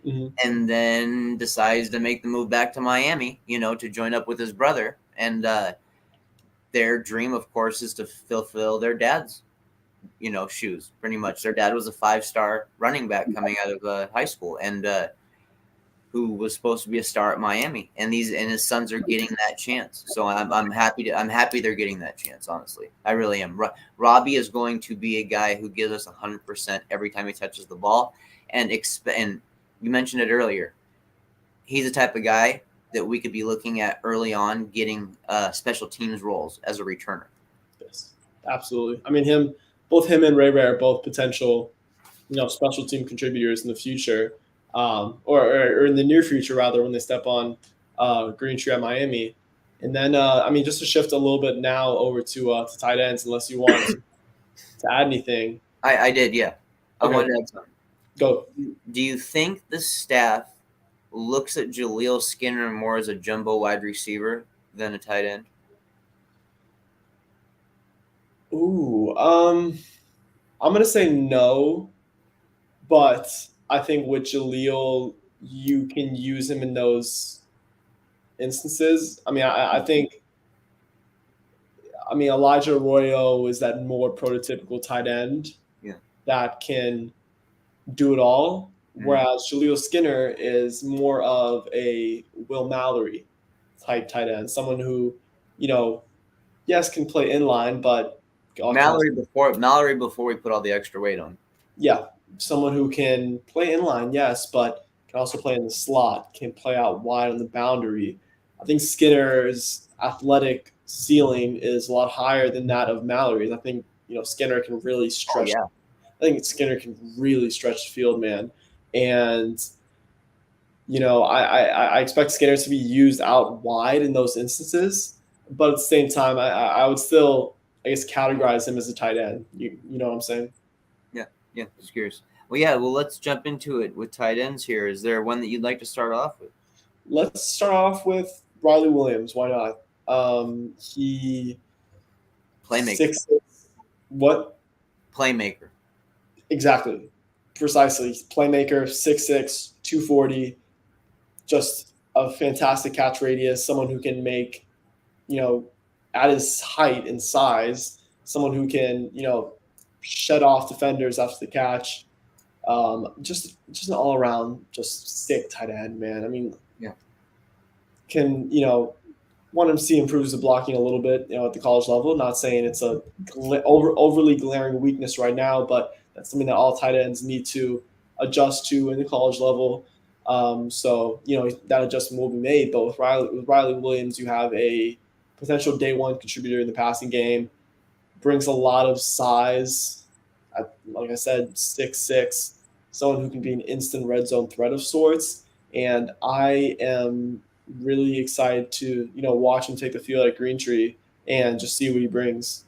Mm-hmm. and then decides to make the move back to Miami, to join up with his brother. And their dream, of course, is to fulfill their dad's, shoes, pretty much. Their dad was a 5-star running back coming out of high school, and who was supposed to be a star at Miami, and his sons are getting that chance. So I'm happy they're getting that chance. Honestly, I really am. Robbie is going to be a guy who gives us 100% every time he touches the ball, and you mentioned it earlier. He's the type of guy that we could be looking at early on getting special teams roles as a returner. Yes, absolutely. I mean, both him and Ray are both potential, special team contributors in the future, or in the near future rather, when they step on Green Tree at Miami. And then, just to shift a little bit now over to tight ends, unless you want to add anything. I did, yeah. Okay. I wanted to add something. Go. Do you think the staff looks at Jaleel Skinner more as a jumbo wide receiver than a tight end? Ooh, I'm gonna say no, but I think with Jaleel, you can use him in those instances. I mean, I think. I mean, Elijah Arroyo is that more prototypical tight end that can do it all, whereas Jaleel Skinner is more of a Will Mallory type tight end, someone who, yes, can play inline, but Mallory before we put all the extra weight on. Yeah, someone who can play inline, yes, but can also play in the slot, can play out wide on the boundary. I think Skinner's athletic ceiling is a lot higher than that of Mallory's. I think Skinner can really stretch. Oh, yeah. I think Skinner can really stretch the field, man, and I expect Skinner to be used out wide in those instances, but at the same time, I would still, I guess, categorize him as a tight end. You know what I'm saying? Yeah, just curious. Well, yeah. Well, let's jump into it with tight ends here. Is there one that you'd like to start off with? Let's start off with Riley Williams. Why not? He Playmaker. 6'6". What Playmaker. exactly? Precisely. Playmaker, 6'6", 240. Just a fantastic catch radius. Someone who can make, you know, at his height and size, someone who can, shed off defenders after the catch. Just an all around just sick tight end, man. I mean, Yeah. can want him to see improves the blocking a little bit, at the college level. Not saying it's a overly glaring weakness right now, but that's something that all tight ends need to adjust to in the college level. So that adjustment will be made. But with Riley Williams, you have a potential day one contributor in the passing game. Brings a lot of size. Like I said, 6'6", someone who can be an instant red zone threat of sorts. And I am really excited to watch him take the field at Green Tree and just see what he brings.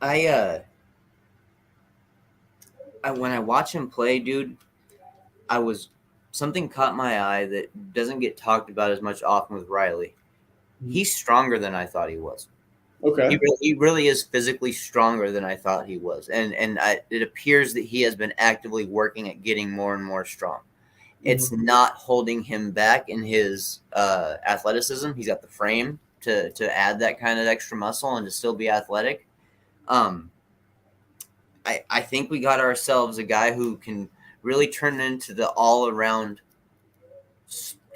I when I watch him play, dude, I was something caught my eye that doesn't get talked about as much often with Riley. He's stronger than I thought he was. Okay. He really is physically stronger than I thought he was, and it appears that he has been actively working at getting more and more strong. It's not holding him back in his athleticism. He's got the frame to add that kind of extra muscle and to still be athletic. I think we got ourselves a guy who can really turn into the all around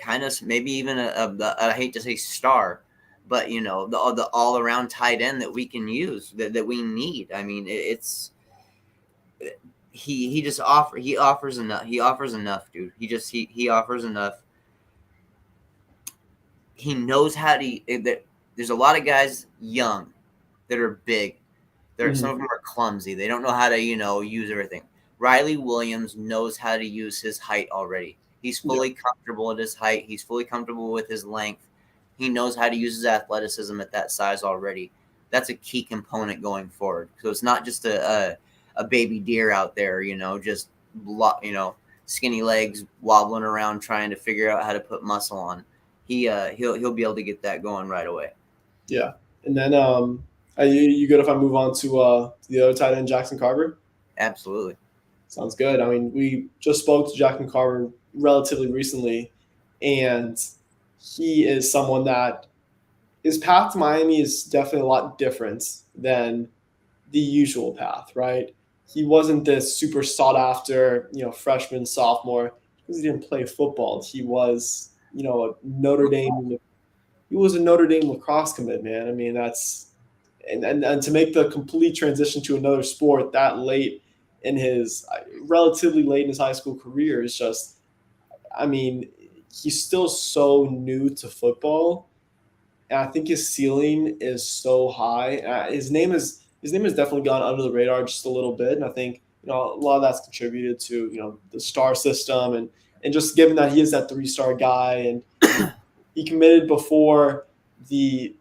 kind of maybe even I hate to say star, but the all around tight end that we can use that we need. I mean, it's he just offers enough. He offers enough, dude. He offers enough. He knows how to. There's a lot of guys young that are big. Some of them are clumsy. They don't know how to use everything. Riley Williams knows how to use his height already. He's fully comfortable at his height. He's fully comfortable with his length. He knows how to use his athleticism at that size already. That's a key component going forward. So it's not just a baby deer out there, just skinny legs wobbling around trying to figure out how to put muscle on. He'll be able to get that going right away. Yeah, and then you good if I move on to the other tight end, Jackson Carver? Absolutely. Sounds good. I mean, we just spoke to Jackson Carver relatively recently, and he is someone that his path to Miami is definitely a lot different than the usual path, right? He wasn't this super sought after, freshman, sophomore because he didn't play football. He was, a Notre Dame. He was a Notre Dame lacrosse commit, man. I mean, that's and to make the complete transition to another sport that late in his relatively late in his high school career is just, I mean, he's still so new to football, and I think his ceiling is so high. His name has definitely gone under the radar just a little bit, and I think a lot of that's contributed to the star system and just given that he is that 3-star guy and he committed before the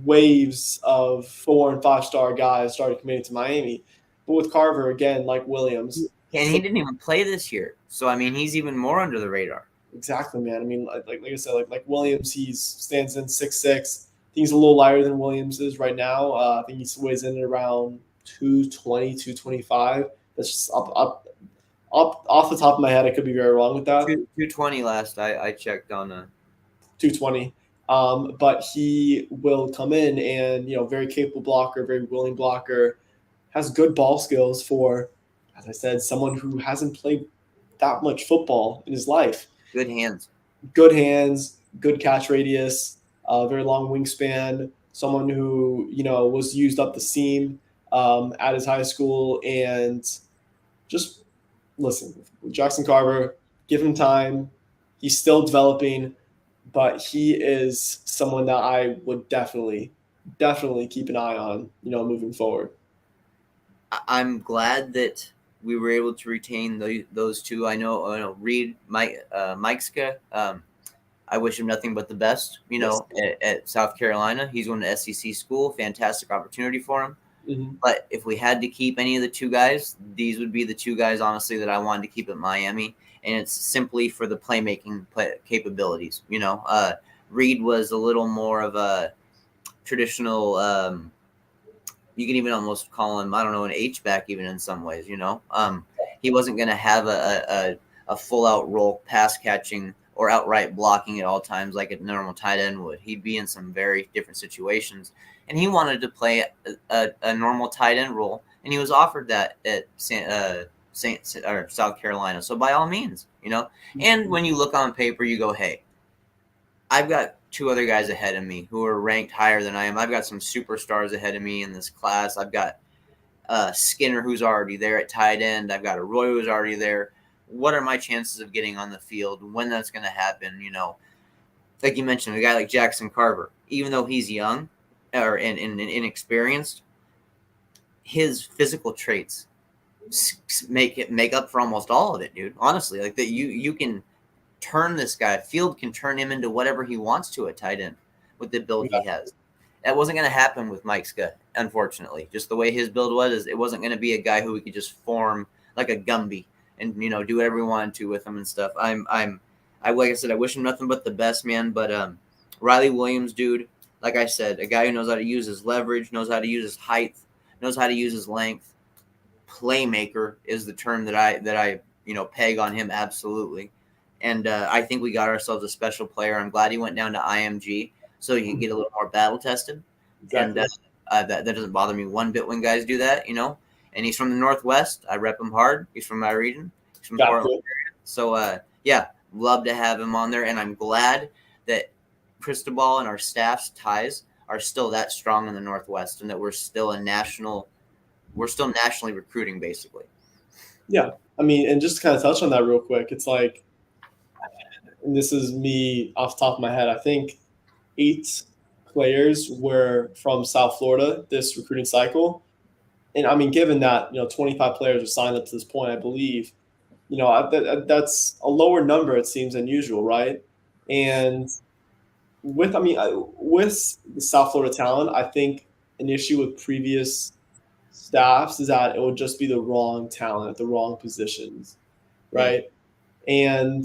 waves of 4 and 5-star guys started committing to Miami. But with Carver again, like Williams, and he didn't even play this year, so I mean he's even more under the radar. Exactly, man. I mean, like I said, like Williams, he stands in 6'6". I think he's a little lighter than Williams is right now. I think he weighs in at around 220, 225. That's just up off the top of my head. I could be very wrong with that. 220 last I checked on 220. But he will come in and very capable blocker, very willing blocker, has good ball skills for, as I said, someone who hasn't played that much football in his life. Good hands, good catch radius, very long wingspan. Someone who was used up the seam at his high school, and just listen, Jackson Carver, give him time. He's still developing, but he is someone that I would definitely keep an eye on, moving forward. I'm glad that we were able to retain those two. I know Reed, Mikeska. I wish him nothing but the best. At South Carolina, he's going to SEC school. Fantastic opportunity for him. Mm-hmm. But if we had to keep any of the two guys, these would be the two guys, honestly, that I wanted to keep at Miami. And it's simply for the playmaking capabilities. Reed was a little more of a traditional. You can even almost call him, I don't know, an H back even in some ways. He wasn't going to have a full out role pass catching or outright blocking at all times like a normal tight end would. He'd be in some very different situations, and he wanted to play a normal tight end role, and he was offered that at South Carolina. So by all means, and when you look on paper, you go, hey, I've got two other guys ahead of me who are ranked higher than I am. I've got some superstars ahead of me in this class. I've got Skinner, who's already there at tight end. I've got a Roy who's already there. What are my chances of getting on the field? When that's going to happen? Like you mentioned, a guy like Jackson Carver, even though he's young or inexperienced, his physical traits make up for almost all of it, dude. Honestly, like that, you can turn this guy. Field can turn him into whatever he wants to at tight end with the build he has. That wasn't going to happen with Mike Scott, unfortunately. Just the way his build was, it wasn't going to be a guy who we could just form like a Gumby and do whatever we wanted to with him and stuff. I like I said, I wish him nothing but the best, man. But Riley Williams, dude, like I said, a guy who knows how to use his leverage, knows how to use his height, knows how to use his length. Playmaker is the term that I peg on him absolutely. And I think we got ourselves a special player. I'm glad he went down to IMG so he can get a little more battle tested. Exactly. And that doesn't bother me one bit when guys do that, And he's from the Northwest. I rep him hard. He's from my region. He's from Portland area. So, yeah, love to have him on there. And I'm glad that Cristobal and our staff's ties are still that strong in the Northwest and that we're still nationally recruiting, basically. Yeah. I mean, and just to kind of touch on that real quick, it's like, and this is me off the top of my head, I think 8 players were from South Florida this recruiting cycle. And I mean, given that 25 players are signed up to this point, I believe that's a lower number. It seems unusual, right? And with the South Florida talent, I think an issue with previous staffs is that it would just be the wrong talent at the wrong positions, right? And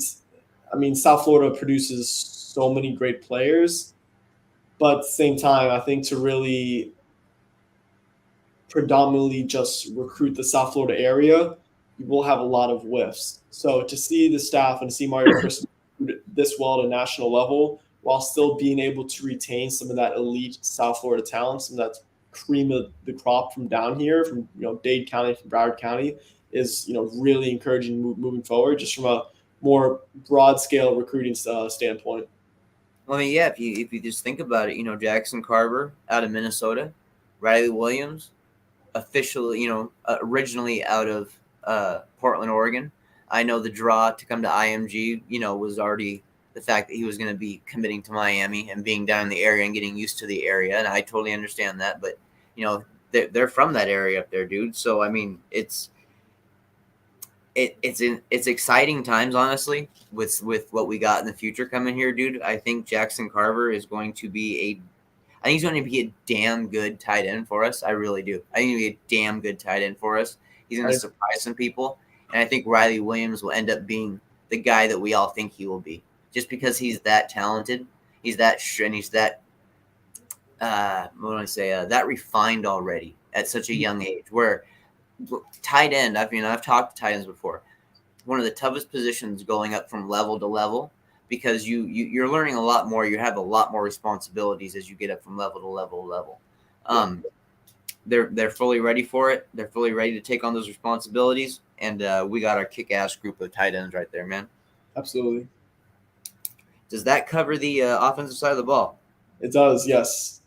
I mean, South Florida produces so many great players, but at the same time, I think to really predominantly just recruit the South Florida area, you will have a lot of whiffs. So to see the staff and to see Mario Chris this well at a national level, while still being able to retain some of that elite South Florida talent, some of that cream of the crop from down here, from Dade County, from Broward County, is really encouraging moving forward, just from a more broad scale recruiting standpoint. Well, I mean, yeah, if you just think about it, Jackson Carver out of Minnesota, Riley Williams, officially, originally out of Portland, Oregon. I know the draw to come to IMG, was already the fact that he was going to be committing to Miami and being down in the area and getting used to the area, and I totally understand that. But they're from that area up there, dude. So I mean, it's exciting times, honestly, with what we got in the future coming here, dude. I think Jackson Carver is going to be I think he's going to be a damn good tight end for us. I really do. I think he'll be a damn good tight end for us. He's going to surprise some people, and I think Riley Williams will end up being the guy that we all think he will be, just because he's that talented. He's that and he's that what do I say? That refined already at such a young age. Where tight end, I've talked to tight ends before. One of the toughest positions going up from level to level, because you're learning a lot more. You have a lot more responsibilities as you get up from level to level. They're fully ready for it. They're fully ready to take on those responsibilities, and we got our kick-ass group of tight ends right there, man. Absolutely. Does that cover the offensive side of the ball? It does, yes.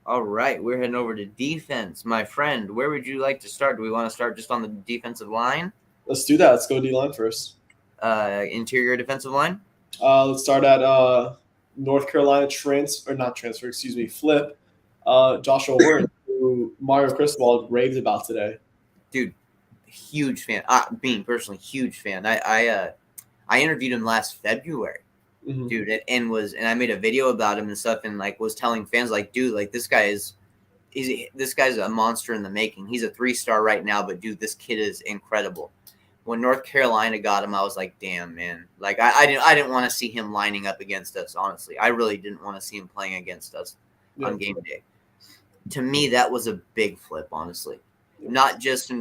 All right, we're heading over to defense. My friend, where would you like to start? Do we want to start just on the defensive line? Let's do that. Let's go D-line first. Interior defensive line? Let's start at North Carolina flip. Joshua Horton, who Mario Cristobal raved about today. Dude, huge fan. Being personally, huge fan. I interviewed him last February. Mm-hmm. Dude, and I made a video about him and stuff, and was telling fans, dude, this guy is this guy's a monster in the making. He's a 3-star right now, but dude, this kid is incredible. When North Carolina got him, I was like, damn, man. Like I didn't want to see him lining up against us, honestly. I really didn't want to see him playing against us on game day. To me, that was a big flip, honestly. Not just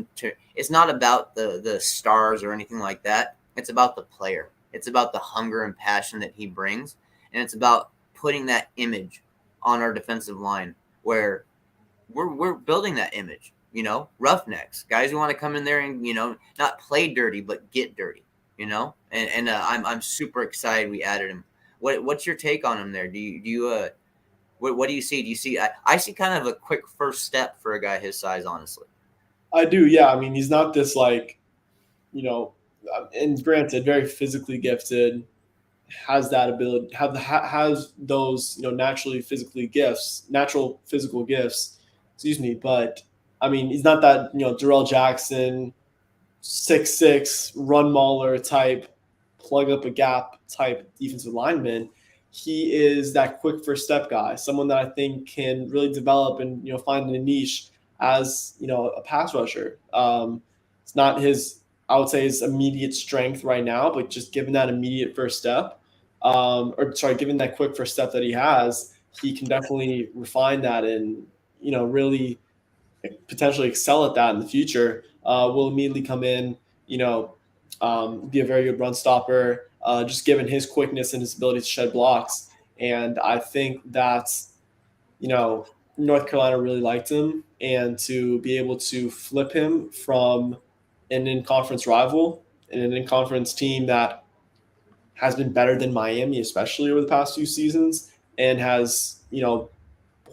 it's not about the stars or anything like that. It's about the player. It's about the hunger and passion that he brings, and it's about putting that image on our defensive line where we're building that image. Roughnecks, guys who want to come in there and not play dirty but get dirty. And I'm super excited we added him. What's your take on him there? What do you see? Do you see? I see kind of a quick first step for a guy his size, honestly. I do, yeah. I mean, he's not this and granted, very physically gifted, has that ability, has those natural physical gifts. Excuse me, but I mean, he's not that Darrell Jackson, 6'6", run mauler type, plug up a gap type defensive lineman. He is that quick first step guy, someone that I think can really develop and find a niche as a pass rusher. It's not I would say his immediate strength right now, but just given that immediate first step, given that quick first step that he has, he can definitely refine that and really potentially excel at that in the future. Will immediately come in, be a very good run stopper, just given his quickness and his ability to shed blocks. And I think that, North Carolina really liked him, and to be able to flip him from an in-conference rival and an in-conference team that has been better than Miami, especially over the past few seasons, and has,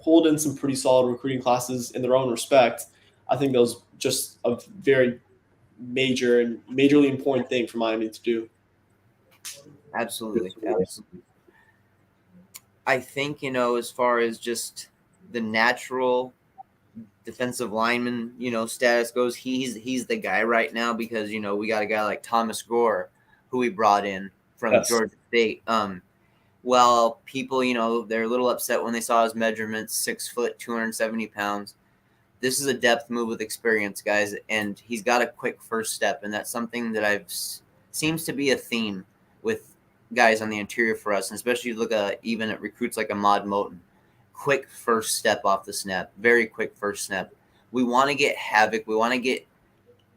pulled in some pretty solid recruiting classes in their own respect. I think that was just a very major and majorly important thing for Miami to do. Absolutely. I think, as far as just the natural defensive lineman, status goes, he's the guy right now because, we got a guy like Thomas Gore who we brought in from Georgia State. Well, people, they're a little upset when they saw his measurements, 6 foot, 270 pounds. This is a depth move with experience, guys, and he's got a quick first step, and that's something that seems to be a theme with guys on the interior for us, and especially look at even at recruits like Ahmad Moten. Quick first step off the snap, very quick first snap. We want to get havoc. We want to get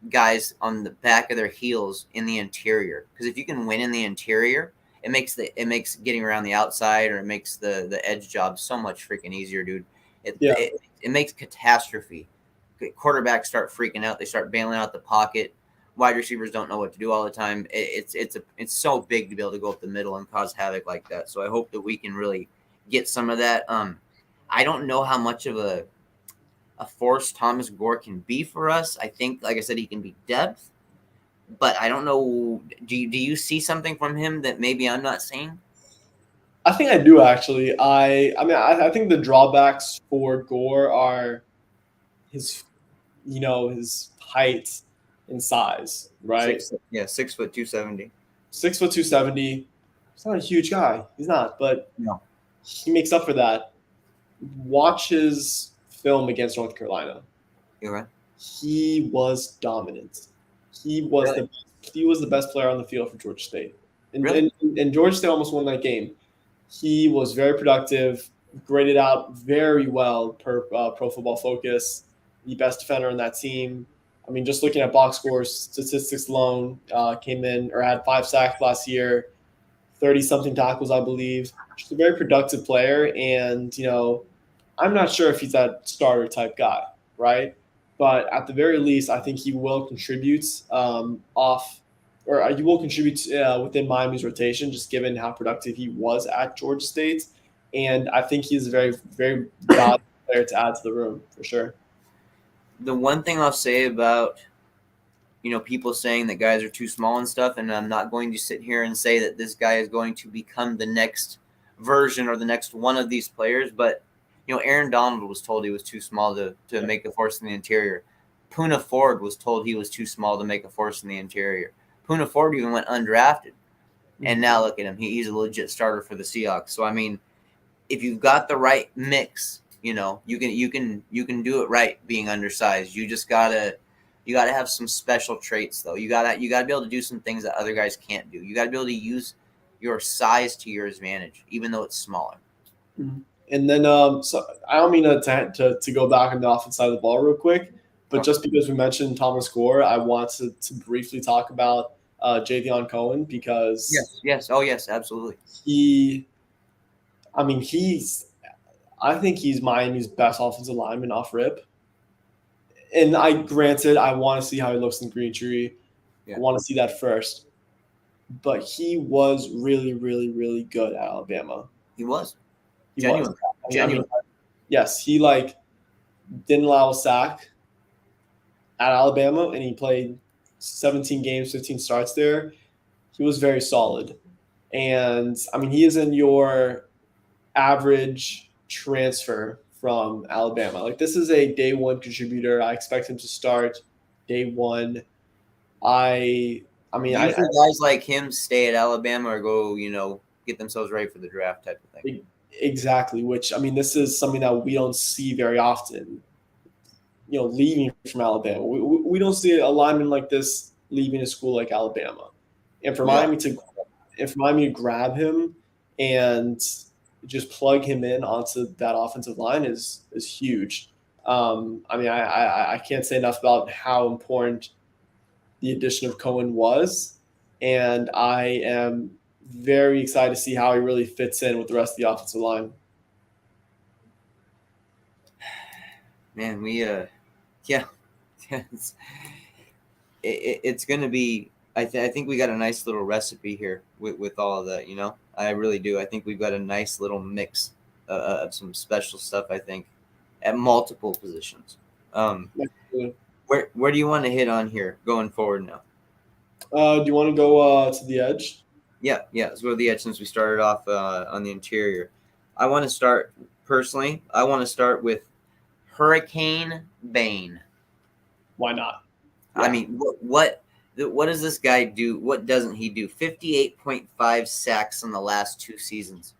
guys on the back of their heels in the interior, because if you can win in the interior, it makes getting around the outside, or it makes the edge job so much freaking easier, dude. It makes catastrophe. Quarterbacks start freaking out. They start bailing out the pocket. Wide receivers don't know what to do all the time. It's so big to be able to go up the middle and cause havoc like that. So I hope that we can really get some of that. I don't know how much of a force Thomas Gore can be for us. I think, like I said, he can be depth, but I don't know. Do you see something from him that maybe I'm not seeing? I think I do, actually. I think the drawbacks for Gore are his height and size, right? 6 foot 270. 6 foot 270. He's not a huge guy. He's not, but no, he makes up for that. Watch his film against North Carolina. You're right. He was dominant. He was the best player on the field for Georgia State. And Georgia State almost won that game. He was very productive, graded out very well per Pro Football Focus, the best defender on that team. I mean, just looking at box score statistics alone, came in or had 5 sacks last year, 30-something tackles, I believe. Just a very productive player, and I'm not sure if he's that starter type guy, right? But at the very least, I think he will contribute he will contribute within Miami's rotation, just given how productive he was at Georgia State. And I think he's a very, very valuable player to add to the room, for sure. The one thing I'll say about, people saying that guys are too small and stuff, and I'm not going to sit here and say that this guy is going to become the next version or the next one of these players, but, Aaron Donald was told he was too small to make a force in the interior. Poona Ford was told he was too small to make a force in the interior. Poona Ford even went undrafted. And now look at him. He's a legit starter for the Seahawks. So, I mean, if you've got the right mix You know, you can do it right being undersized. You gotta have some special traits though. You gotta be able to do some things that other guys can't do. You gotta be able to use your size to your advantage, even though it's smaller. Mhm. And then, so I don't mean to go back on the offense side of the ball real quick, but Okay. just because we mentioned Thomas Gore, I want to briefly talk about Javion Cohen because Yes. Yes. Oh, yes. Absolutely. he, I mean, I think he's Miami's best offensive lineman off rip. And granted, I want to see how he looks in green tree. I Yeah. want to see that first. But he was really, really, really good at Alabama. He was He was. genuine. I mean, Genuine. yes, he like didn't allow a sack at Alabama, and he played 17 games, 15 starts there. He was very solid. And I mean, he isn't your average transfer from Alabama. Like, this is a day one contributor. I expect him to start day one. I mean, Usually, guys like him stay at Alabama or go, get themselves ready for the draft type of thing. exactly. Which I mean, this is something that we don't see very often. Leaving from Alabama, we don't see a lineman like this leaving a school like Alabama, and for Yeah. Miami to grab him and just plug him in onto that offensive line is huge. I mean, I can't say enough about how important the addition of Cohen was, and I am very excited to see how he really fits in with the rest of the offensive line. Man, yeah, it's, it's going to be. I think we got a nice little recipe here with all of that. I really do. I think we've got a nice little mix of some special stuff. I think at multiple positions. Where do you want to hit on here going forward now? Do you want to go to the edge? Yeah. Let's go to the edge since we started off on the interior. I want to start personally. I want to start with Hurricane Bane. Why not? I mean, what does this guy do? What doesn't he do? 58.5 sacks in the last 2 seasons.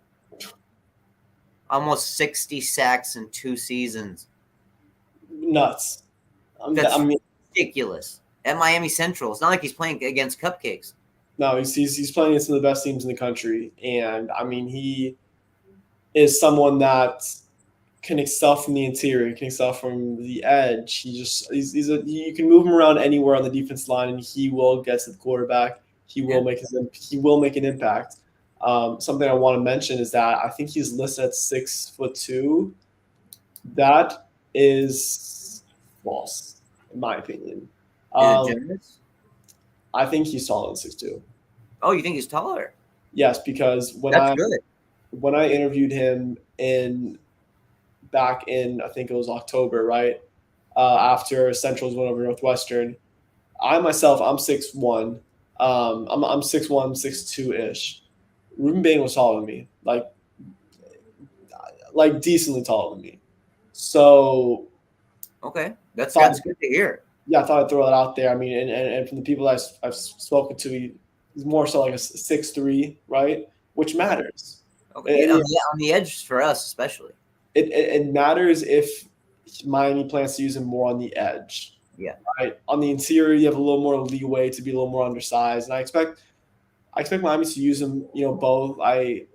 Almost 60 sacks in 2 seasons. Nuts. That's I mean, ridiculous. At Miami Central, it's not like he's playing against cupcakes. no, he's playing against some of the best teams in the country, and I mean, he is someone that can excel from the interior, can excel from the edge. You can move him around anywhere on the defense line, and he will get to the quarterback. He will make an impact. Something I want to mention is that I think he's listed at 6'2". That is false, in my opinion. Is it Um, generous? I think he's taller than 6'2". Oh, you think he's taller? Yes, because That's good. when I interviewed him back in, I think it was October, right after Central's went over Northwestern. I'm 6'1". I'm 6'1", 6'2" ish. Ruben Bain was taller than me, like decently taller than me. So Okay, that's thought, good to hear. yeah, I thought I'd throw that out there. I mean, and from the people I've spoken to, he's more so like a 6'3", right? Which matters. Okay, yeah, on the edge for us especially. It matters if Miami plans to use him more on the edge. Yeah. Right. On the interior, you have a little more leeway to be a little more undersized, and I expect Miami to use him. Both. I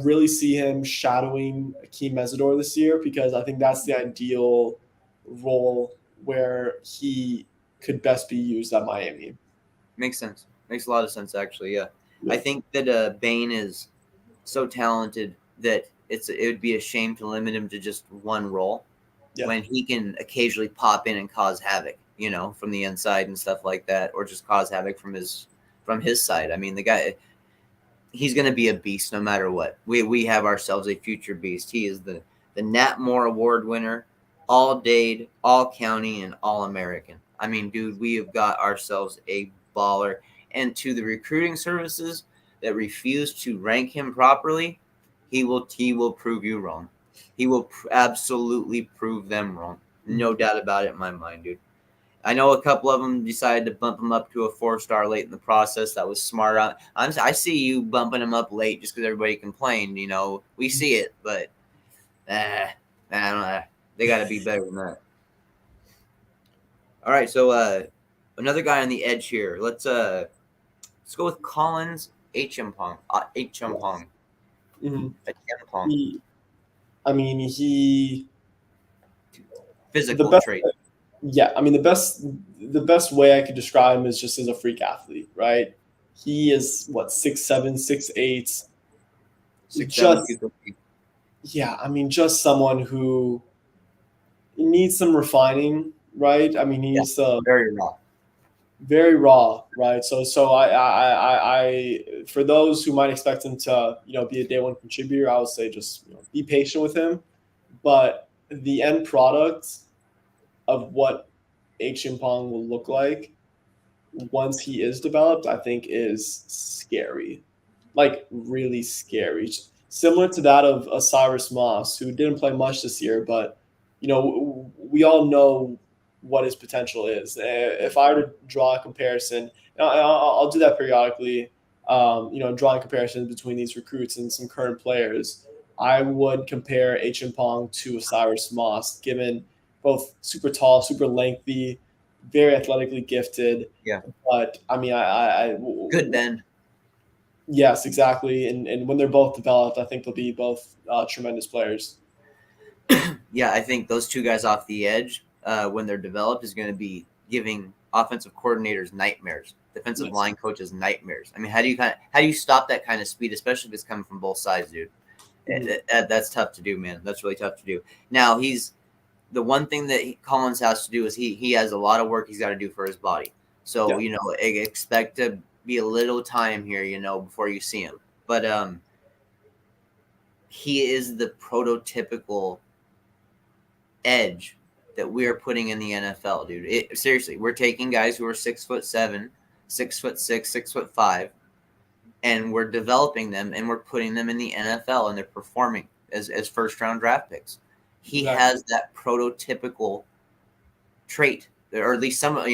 really see him shadowing Akeem Mesidor this year because I think that's the ideal role where he could best be used at Miami. Makes sense. Makes a lot of sense, actually. Yeah. I think that Bain is so talented that it would be a shame to limit him to just one role when he can occasionally pop in and cause havoc, from the inside and stuff like that, or just cause havoc from his side. I mean, the guy, he's going to be a beast no matter what. We have ourselves a future beast. He is the Nat Moore Award winner, all Dade, all county, and all American. I mean, dude, we have got ourselves a baller. And to the recruiting services that refuse to rank him properly, he will prove you wrong. He will absolutely prove them wrong. No doubt about it in my mind, dude. I know a couple of them decided to bump him up to a 4-star late in the process. That was smart. I see you bumping him up late just because everybody complained. We see it, but I don't know. They got to be better than that. All right, so another guy on the edge here. Let's go with Collins H.M. Yes. H.M. hmm Pong. He, I mean, he the Physical best. trait. Yeah, I mean the best way I could describe him is just as a freak athlete, right? He is what 6'7", 6'8". 6'7", Just 250. yeah, I mean just someone who needs some refining, right? I mean Yeah, he's very raw. very raw, right? So for those who might expect him to be a day one contributor, I would say just be patient with him. But the end product of what H. Pong will look like once he is developed, I think is scary, like really scary. Similar to that of Cyrus Moss, who didn't play much this year, but we all know what his potential is. If I were to draw a comparison, I'll do that periodically. Drawing comparisons between these recruits and some current players, I would compare H. Pong to Cyrus Moss, given both super tall, super lengthy, very athletically gifted. Yeah, But I mean, good bend. yes, exactly. And when they're both developed, I think they'll be both tremendous players. Yeah, I think those two guys off the edge, when they're developed, is going to be giving offensive coordinators nightmares, defensive Yes. line coaches nightmares. I mean, how do you stop that kind of speed, especially if it's coming from both sides, dude? Mhm. That's tough to do, man. That's really tough to do. Now he's the one thing that Collins has to do is he has a lot of work he's got to do for his body. So Yeah. expect to be a little time here, before you see him. But he is the prototypical edge that we're putting in the NFL, dude. Seriously, we're taking guys who are 6'7", 6'6", 6'5", and we're developing them and we're putting them in the NFL and they're performing as first round draft picks. He Exactly. has that prototypical trait, or at least some of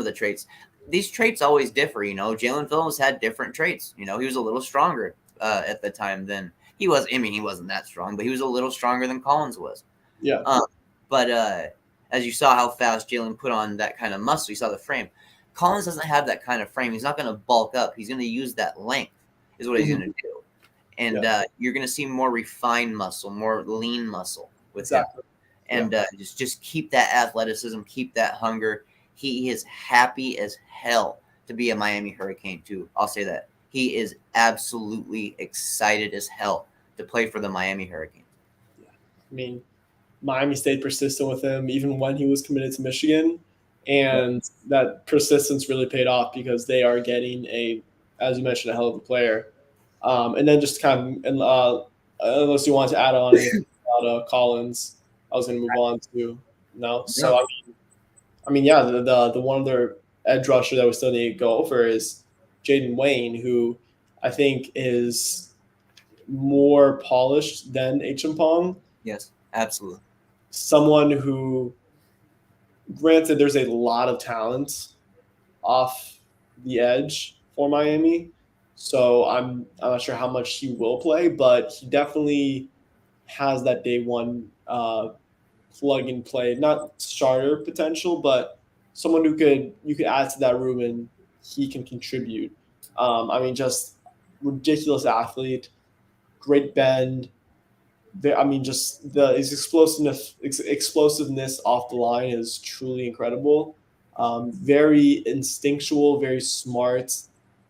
the traits. These traits always differ. Jalen Phillips had different traits. He was a little stronger at the time than he was. I mean, he wasn't that strong, but he was a little stronger than Collins was. Yeah. But as you saw how fast Jalen put on that kind of muscle, you saw the frame. Collins doesn't have that kind of frame. He's not going to bulk up. He's going to use that length, is what he's Mhm. going to do. And Yeah. you're going to see more refined muscle, more lean muscle with him. Exactly. Yeah. And just keep that athleticism, keep that hunger. He is happy as hell to be a Miami Hurricane, too. I'll say that. He is absolutely excited as hell to play for the Miami Hurricanes. Yeah. I mean, Miami stayed persistent with him even when he was committed to Michigan, Yep. and that persistence really paid off because they are getting as you mentioned, a hell of a player. And then just kind of, and unless you want to add on anything about Collins, I was going to move on to no. So No. I mean, yeah, the one other edge rusher that we still need to go over is Jaden Wayne, who I think is more polished than H. Pong. Yes, absolutely. Someone who, granted, there's a lot of talent off the edge for Miami, so I'm not sure how much he will play, but he definitely has that day one plug and play, not starter potential, but someone who could you could add to that room and he can contribute. I mean, just ridiculous athlete, great bend. I mean, just his explosiveness off the line is truly incredible. Very instinctual, very smart,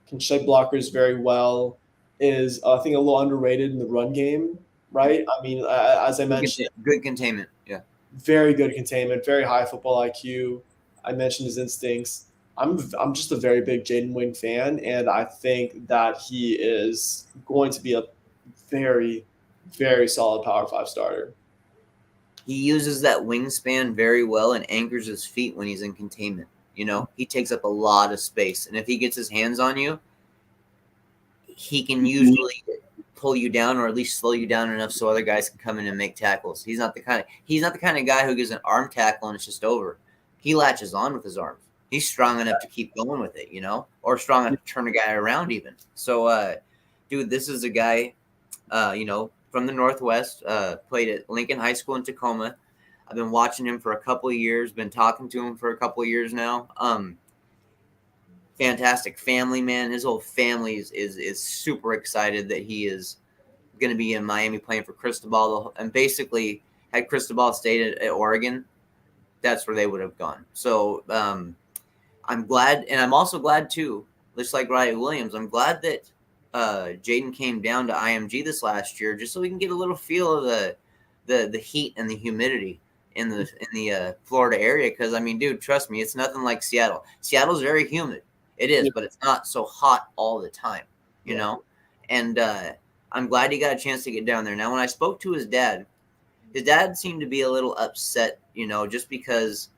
can check blockers very well. Is I think a little underrated in the run game, right? I mean, as I mentioned, Good containment. Yeah. very good containment, very high football IQ. I mentioned his instincts. I'm just a very big Jaden Wing fan, and I think that he is going to be a very, very solid Power Five starter. He uses that wingspan very well and anchors his feet when he's in containment. He takes up a lot of space. And if he gets his hands on you, he can usually pull you down or at least slow you down enough so other guys can come in and make tackles. He's not the kind of guy who gives an arm tackle and it's just over. He latches on with his arms. He's strong enough to keep going with it, or strong enough to turn a guy around even. So dude, this is a guy, from the Northwest. Played at Lincoln High School in Tacoma. I've been watching him for a couple of years. Been talking to him for a couple of years now. Fantastic family man. His whole family is super excited that he is going to be in Miami playing for Cristobal. And basically, had Cristobal stayed at Oregon, that's where they would have gone. So I'm glad, and I'm also glad too, just like Riley Williams, I'm glad that Jaden came down to IMG this last year just so we can get a little feel of the heat and the humidity in the Florida area. Because I mean, dude, trust me, it's nothing like Seattle. Seattle's very humid. It is, but it's not so hot all the time, you know. And I'm glad he got a chance to get down there. Now, when I spoke to his dad seemed to be a little upset, just because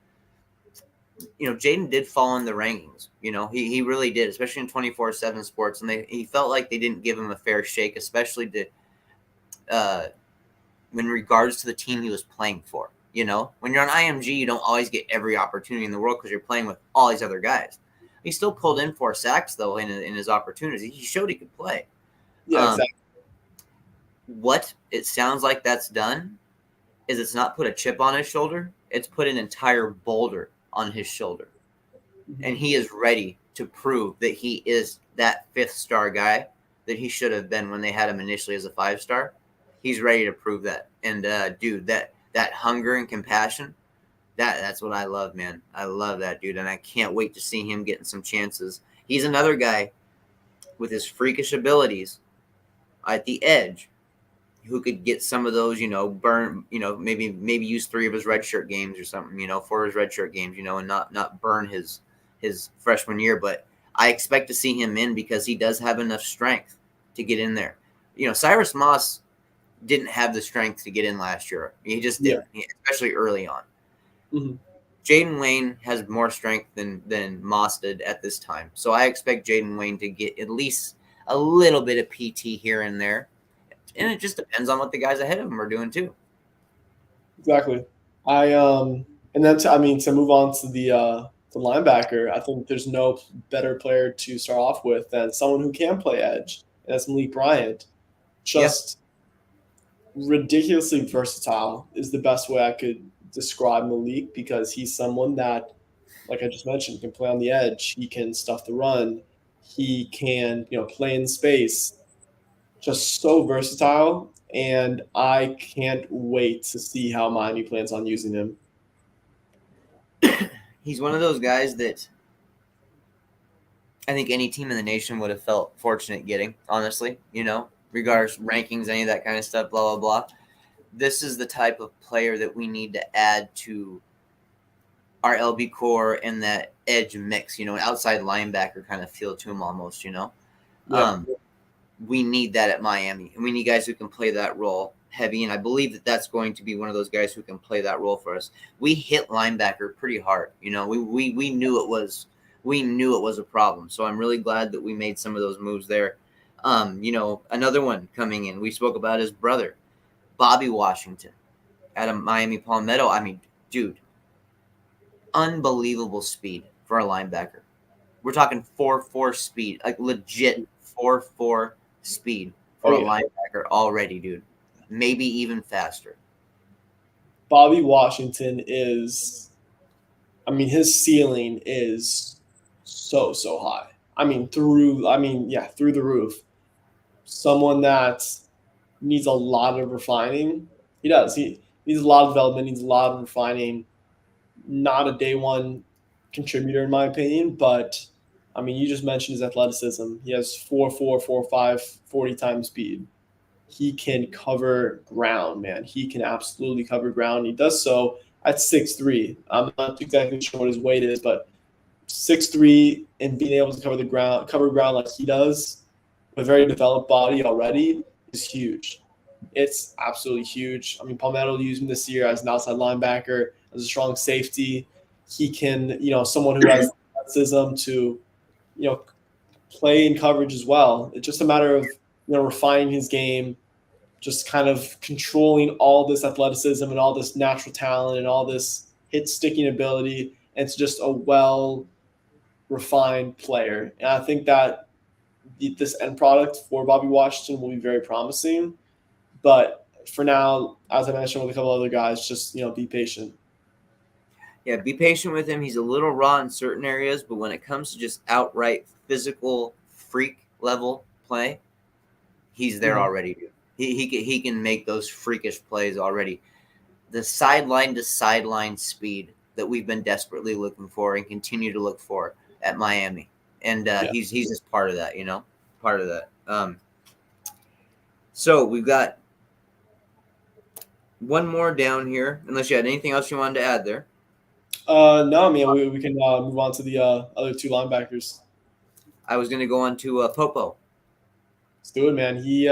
Jaden did fall in the rankings. He really did, especially in 24/7 Sports, and he felt like they didn't give him a fair shake, especially in regards to the team he was playing for. When you're on IMG, you don't always get every opportunity in the world because you're playing with all these other guys. He still pulled in 4 sacks though in his opportunities. He showed he could play. Yeah, exactly. What it sounds like that's done is it's not put a chip on his shoulder; it's put an entire boulder on his shoulder. And he is ready to prove that he is that 5th-star guy that he should have been when they had him initially as a 5-star. He's ready to prove that. And dude, that hunger and compassion, that's what I love, man. I love that dude, and I can't wait to see him getting some chances. He's another guy with his freakish abilities at the edge who could get some of those, burn, maybe use 3 of his redshirt games or something, 4 of his redshirt games, and not burn his freshman year. But I expect to see him in because he does have enough strength to get in there. Cyrus Moss didn't have the strength to get in last year. He just didn't, especially early on. Mm-hmm. Jaden Wayne has more strength than Moss did at this time. So I expect Jaden Wayne to get at least a little bit of PT here and there. And it just depends on what the guys ahead of him are doing too. Exactly. And then to move on to the linebacker, I think there's no better player to start off with than someone who can play edge, and that's Malik Bryant. Just ridiculously versatile is the best way I could describe Malik, because he's someone that, like I just mentioned, can play on the edge. He can stuff the run. He can, play in space. Just so versatile, and I can't wait to see how Miami plans on using him. He's one of those guys that I think any team in the nation would have felt fortunate getting, honestly, regardless rankings, any of that kind of stuff, blah, blah, blah. This is the type of player that we need to add to our LB core and that edge mix, an outside linebacker kind of feel to him almost, we need that at Miami, and we need guys who can play that role heavy. And I believe that that's going to be one of those guys who can play that role for us. We hit linebacker pretty hard. We knew it was a problem. So I'm really glad that we made some of those moves there. Another one coming in, we spoke about his brother, Bobby Washington, out of Miami Palmetto. I mean, dude, unbelievable speed for a linebacker. We're talking 4.4 speed, like legit 4.4 speed for a linebacker already, dude. Maybe even faster. Bobby Washington his ceiling is so high. Through the roof. Someone that needs a lot of refining. He does. He needs a lot of development, needs a lot of refining. Not a day one contributor in my opinion, but you just mentioned his athleticism. He has 4.4, 4.5, 40 times speed. He can cover ground, man. He can absolutely cover ground. He does so at 6'3". I'm not exactly sure what his weight is, but 6'3" and being able to cover ground like he does, with a very developed body already, is huge. It's absolutely huge. Palmetto used him this year as an outside linebacker, as a strong safety. He can, someone who has athleticism to, play in coverage as well. It's just a matter of, refining his game, just kind of controlling all this athleticism and all this natural talent and all this hit sticking ability. And it's just a well refined player. And I think that this end product for Bobby Washington will be very promising. But for now, as I mentioned with a couple other guys, just be patient. Yeah, be patient with him. He's a little raw in certain areas, but when it comes to just outright physical freak level play, he's there Mhm. already. Dude. He can make those freakish plays already. The sideline to sideline speed that we've been desperately looking for and continue to look for at Miami, and Yeah. he's just part of that. Part of that. So we've got one more down here. Unless you had anything else you wanted to add there. No, man, we can move on to the other two linebackers. I was going to go on to Popo. Let's do it, man. He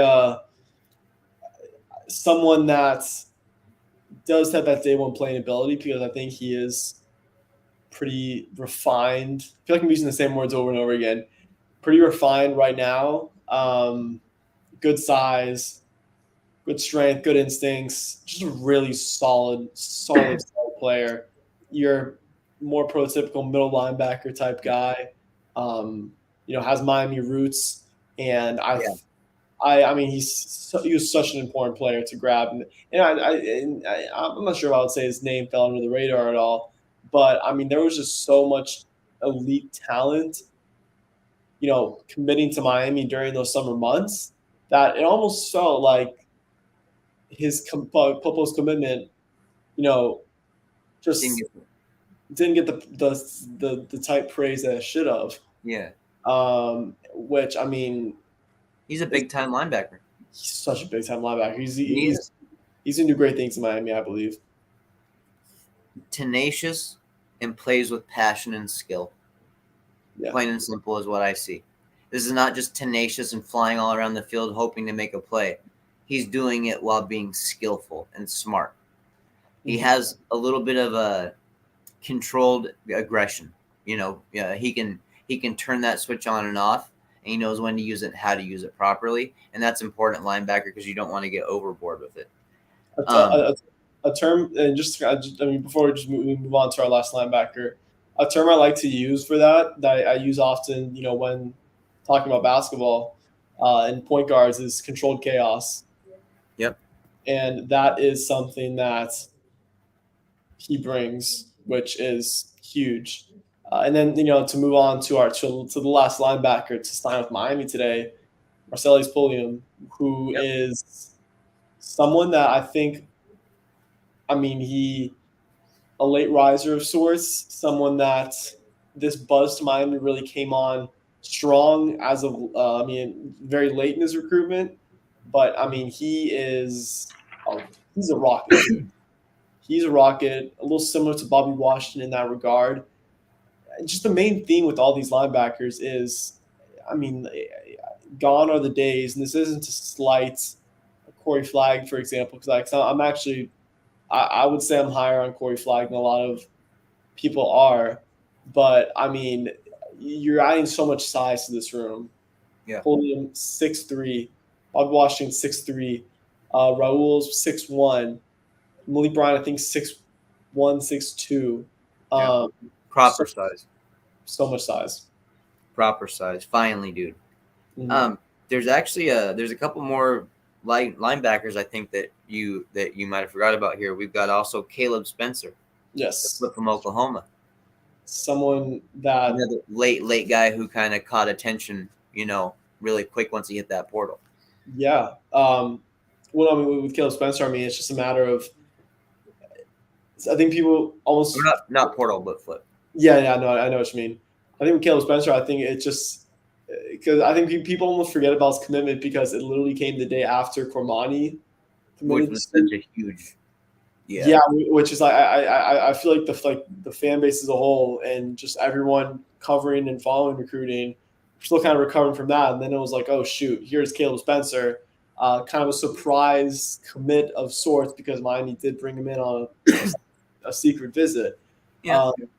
someone that does have that day one playing ability because I think he is pretty refined. I feel like I'm using the same words over and over again. Pretty refined right now. Good size, good strength, good instincts. Just a really solid player. You're more prototypical middle linebacker type guy. Has Miami roots, and Yeah, I mean, he was such an important player to grab, I'm not sure if I would say his name fell under the radar at all, but I mean, there was just so much elite talent, committing to Miami during those summer months that it almost felt like Popo's commitment, you know, didn't just get didn't get the type praise that it should have. yeah. Which I mean, He's a big time linebacker. he's such a big time linebacker. He's He is he's gonna do great things in Miami, I believe. tenacious and plays with passion and skill. Yeah. Plain and simple is what I see. This is not just tenacious and flying all around the field hoping to make a play. He's doing it while being skillful and smart. He Mhm. has a little bit of a controlled aggression. Yeah, he can turn that switch on and off, and he knows when to use it and how to use it properly, and that's important linebacker because you don't want to get overboard with it. A, Um, a, a term, and I mean, before we move on to our last linebacker, a term I like to use for that I use often, when talking about basketball and point guards is controlled chaos, yep. and that is something that he brings, which is huge. And then to move on to to the last linebacker to sign with Miami today, Marcellus Pulliam, who Yep. is someone that I think, I mean, he a late riser of sorts, someone that this buzz to Miami really came on strong as of, I mean, very late in his recruitment. But I mean, he's a rocket, dude. He's a rocket, a little similar to Bobby Washington in that regard. Just the main theme with all these linebackers is, I mean, gone are the days, and this isn't to slight Corey Flagg, for example, because I'm actually, I would say I'm higher on Corey Flagg than a lot of people are, but I mean, you're adding so much size to this room. Yeah. Pulliam 6'3", Bob Washington 6'3", Raul's 6'1", Malik Bryant I think 6'1", 6'2". Yeah. So Proper size. so much size. Proper size. Finally, dude. Mm-hmm. There's actually there's a couple more linebackers I think that you might have forgot about here. We've got also Caleb Spencer, the Yes, flip from Oklahoma. someone that Another late guy who kind of caught attention, really quick once he hit that portal. yeah. Well, I mean, with Caleb Spencer, I mean, it's just a matter of. I think people almost. Or not portal, but flip. Yeah, no, I know what you mean. I think with Caleb Spencer, I think it just because I think people almost forget about his commitment because it literally came the day after Cormani Which committed. was such a huge, Yeah, which is like I feel like the fan base as a whole and just everyone covering and following recruiting, still kind of recovering from that. And then it was like, oh shoot, here's Caleb Spencer, kind of a surprise commit of sorts because Miami did bring him in on a secret visit. yeah. But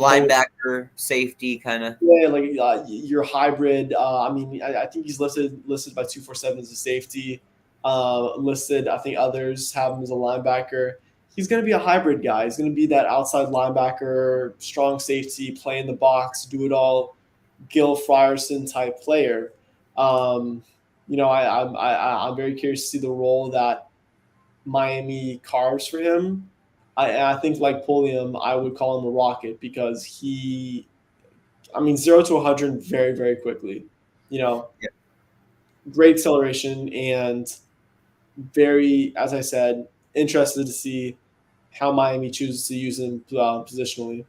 Linebacker, safety, kind of. yeah, like your hybrid. I mean, I think he's listed by 247 as a safety. Listed, I think others have him as a linebacker. He's going to be a hybrid guy. He's going to be that outside linebacker, strong safety, play in the box, do it all, Gil Frierson type player. I'm very curious to see the role that Miami carves for him. I think like Pulliam, I would call him a rocket because I mean, 0 to 100 very, very quickly. You know, Yeah. great acceleration and very, as I said, interested to see how Miami chooses to use him positionally.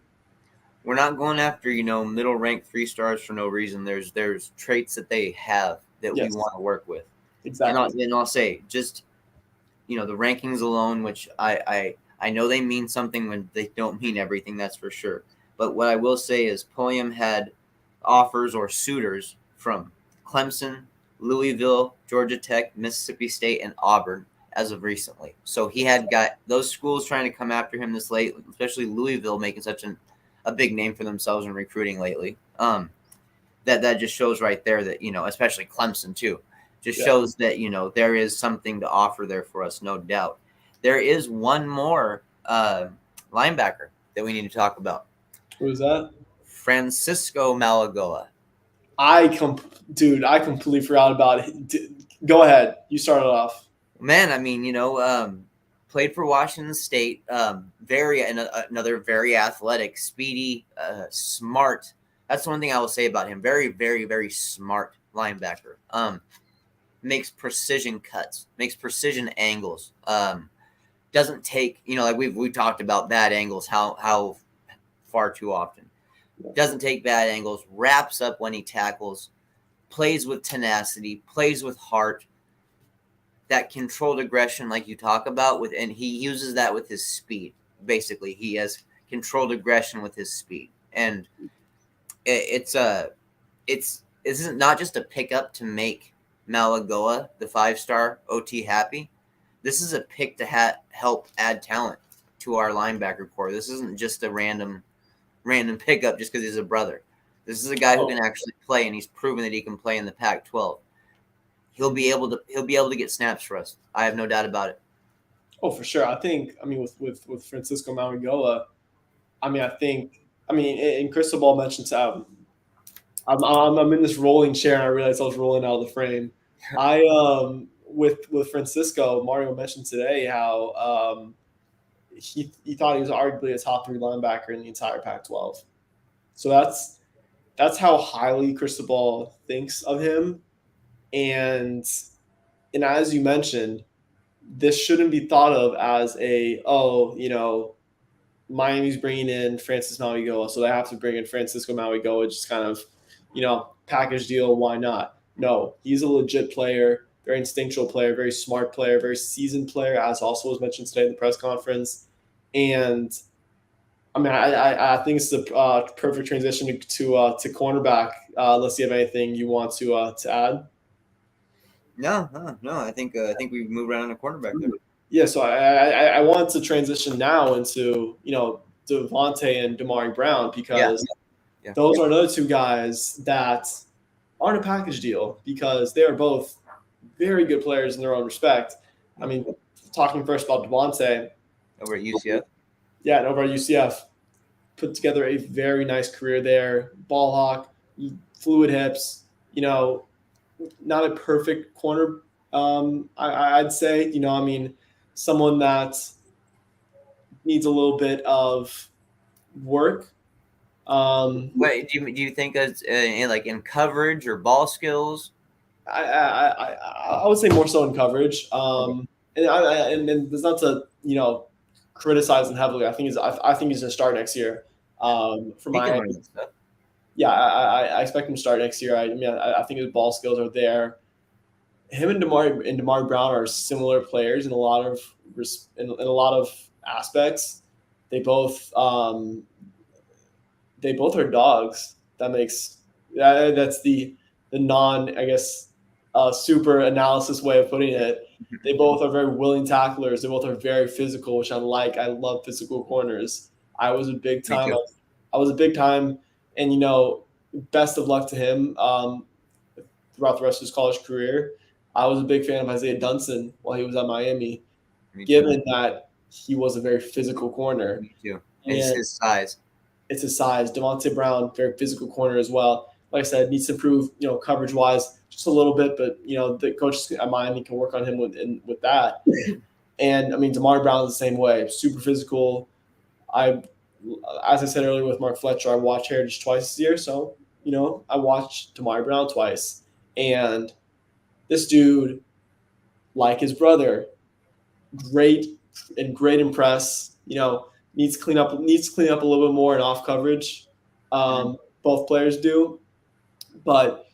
We're not going after, middle ranked 3 stars for no reason. There's traits that they have that we Yes, want to work with. And exactly. I'll say, just the rankings alone, which I know they mean something when they don't mean everything, that's for sure. But what I will say is Pulliam had offers or suitors from Clemson, Louisville, Georgia Tech, Mississippi State, and Auburn as of recently. So he had got those schools trying to come after him this late, especially Louisville making such a big name for themselves in recruiting lately. That just shows right there that, especially Clemson too, just Yeah. shows that, there is something to offer there for us, no doubt. There is one more linebacker that we need to talk about. Who was that? Francisco Malagoa. Dude, I completely forgot about it. Go ahead. You started off. Man, I mean, played for Washington State. Another very athletic, speedy, smart. That's one thing I will say about him. Very, very, very smart linebacker. Makes precision cuts, makes precision angles. Doesn't take, like we talked about bad angles how far too often. Doesn't take bad angles. Wraps up when he tackles. Plays with tenacity. Plays with heart. That controlled aggression, like you talk about, and he uses that with his speed. Basically, he has controlled aggression with his speed, and it's this is not just a pickup to make Malagoa the 5-star OT happy. This is a pick to help add talent to our linebacker core. This isn't just a random pickup just because he's a brother. This is a guy who can actually play, and he's proven that he can play in the Pac-12. He'll be able to get snaps for us. I have no doubt about it. Oh, for sure. I mean, with Francisco Mauigoa, and Cristobal mentioned I'm in this rolling chair, and I realized I was rolling out of the frame. I with Francisco, Mario mentioned today how he thought he was arguably a top 3 linebacker in the entire Pac-12. So that's how highly Cristobal thinks of him, and as you mentioned, this shouldn't be thought of as Miami's bringing in Francis Mauigoa, so they have to bring in Francisco Mauigoa, just kind of, package deal. Why not? No, he's a legit player, very instinctual player, very smart player, very seasoned player, as also was mentioned today in the press conference. And I mean, I think it's the perfect transition to cornerback. Unless you have anything you want to add. No. I think we've moved around on a cornerback there. Yeah, so I wanted to transition now into Devontae and Damari Brown because those are another 2 guys that aren't a package deal because they are both very good players in their own respect. I mean, talking first about Devontae over at UCF. Yeah, and over at UCF, put together a very nice career there. Ball hawk, fluid hips. Not a perfect corner. I'd say. Someone that needs a little bit of work. Wait, do you think it's in coverage or ball skills? I would say more so in coverage. And there's not to criticize him heavily. I think he's going to start next year. For Miami. Yeah, I expect him to start next year. I think his ball skills are there. Him and Damari Brown are similar players in a lot of aspects. They both are dogs. That's the non, I guess, super analysis way of putting it. They both are very willing tacklers. They both are very physical, which I like. I love physical corners. I was a big time, and best of luck to him throughout the rest of his college career. I was a big fan of Isaiah Dunson while he was at Miami, given that he was a very physical corner. Me too. It's his size. It's his size. Devontae Brown, very physical corner as well. Like I said, needs to improve, coverage wise just a little bit, but the coaches at Miami can work on him with that. And I mean, Damar Brown's the same way, super physical. I, as I said earlier with Mark Fletcher, I watch Heritage twice this year, so I watched Damar Brown twice, and this dude, like his brother, great great in press. Needs to clean up a little bit more in off coverage. Mhm. Both players do, but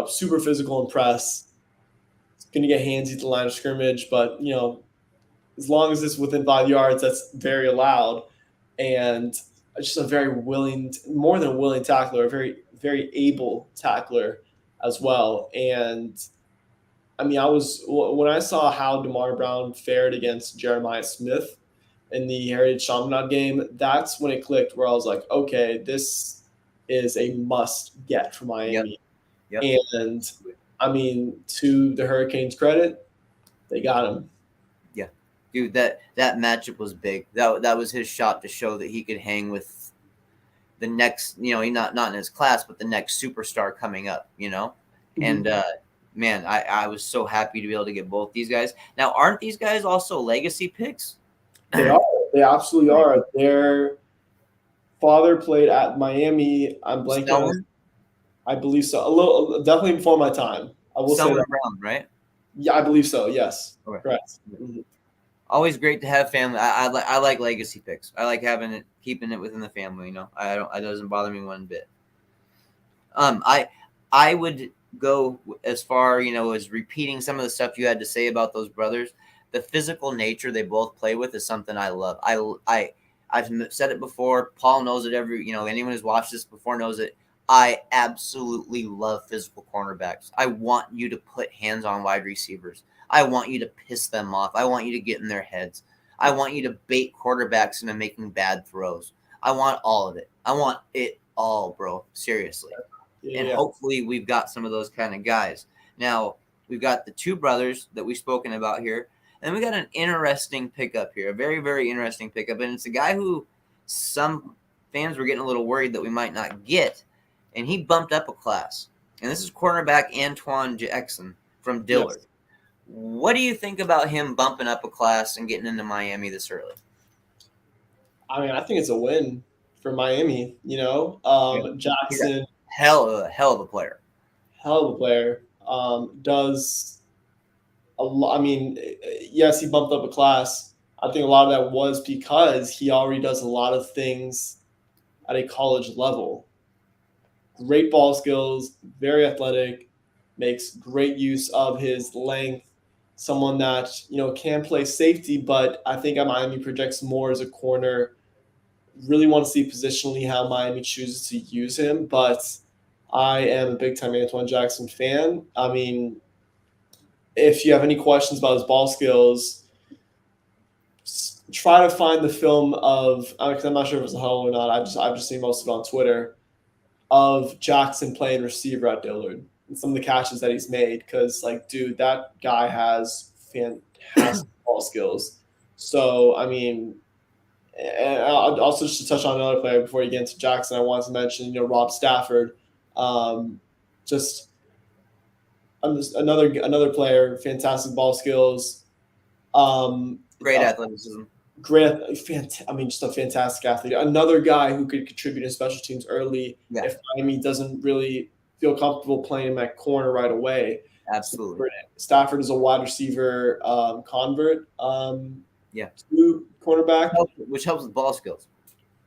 super physical in press. It's going to get handsy at the line of scrimmage, but as long as it's within 5 yards, that's very allowed. And just a very willing, more than a willing tackler, a very very able tackler as well. And I mean, when I saw how Damar Brown fared against Jeremiah Smith in the Heritage Chaminade game, that's when it clicked. Where I was like, okay, this is a must get for Yep. Miami. Yep. And I mean, to the Hurricanes' credit, they got him. Yeah, dude, that matchup was big. That was his shot to show that he could hang with the next. He not in his class, but the next superstar coming up. And man, I was so happy to be able to get both these guys. Now, aren't these guys also legacy picks? They are. They absolutely are. Their father played at Miami. I'm blanking on. Selman, I believe so. A little, definitely before my time. I will say Selman that. Brown, right? Yeah, I believe so. Yes, Okay. correct. Mm-hmm. Always great to have family. I like legacy picks. I like keeping it within the family. I don't. It doesn't bother me one bit. I would go as far as repeating some of the stuff you had to say about those brothers. The physical nature they both play with is something I love. I've said it before. Paul knows it. Anyone who's watched this before knows it. I absolutely love physical cornerbacks. I want you to put hands on wide receivers. I want you to piss them off. I want you to get in their heads. I want you to bait quarterbacks into making bad throws. I want all of it. I want it all, bro. Seriously. And Yeah. hopefully we've got some of those kind of guys. Now, we've got the two brothers that we've spoken about here. And we got an interesting pickup here, a very, very interesting pickup. And it's a guy who some fans were getting a little worried that we might not get. And he bumped up a class. And this is cornerback Antoine Jackson from Dillard. Yes. What do you think about him bumping up a class and getting into Miami this early? I mean, I think it's a win for Miami. Jackson, Hell of a player. hell of a player. Does a lot. I mean, yes, he bumped up a class. I think a lot of that was because he already does a lot of things at a college level. Great ball skills, very athletic, makes great use of his length. Someone that can play safety, but I think Miami projects more as a corner. Really want to see positionally how Miami chooses to use him, but I am a big time Antoine Jackson fan. I mean, if you have any questions about his ball skills, try to find the film of because I'm not sure if it's a huddle or not. I've just seen most of it on Twitter of Jackson playing receiver at Dillard and some of the catches that he's made. Because dude, that guy has fantastic ball skills. So I mean, and also just to touch on another player before you get into Jackson, I wanted to mention Rob Stafford, just another player, fantastic ball skills, Great athleticism. Just a fantastic athlete. Another guy who could contribute in special teams early if Miami doesn't really feel comfortable playing him at corner right away. Absolutely. Stafford is a wide receiver convert. To cornerback, which helps with ball skills.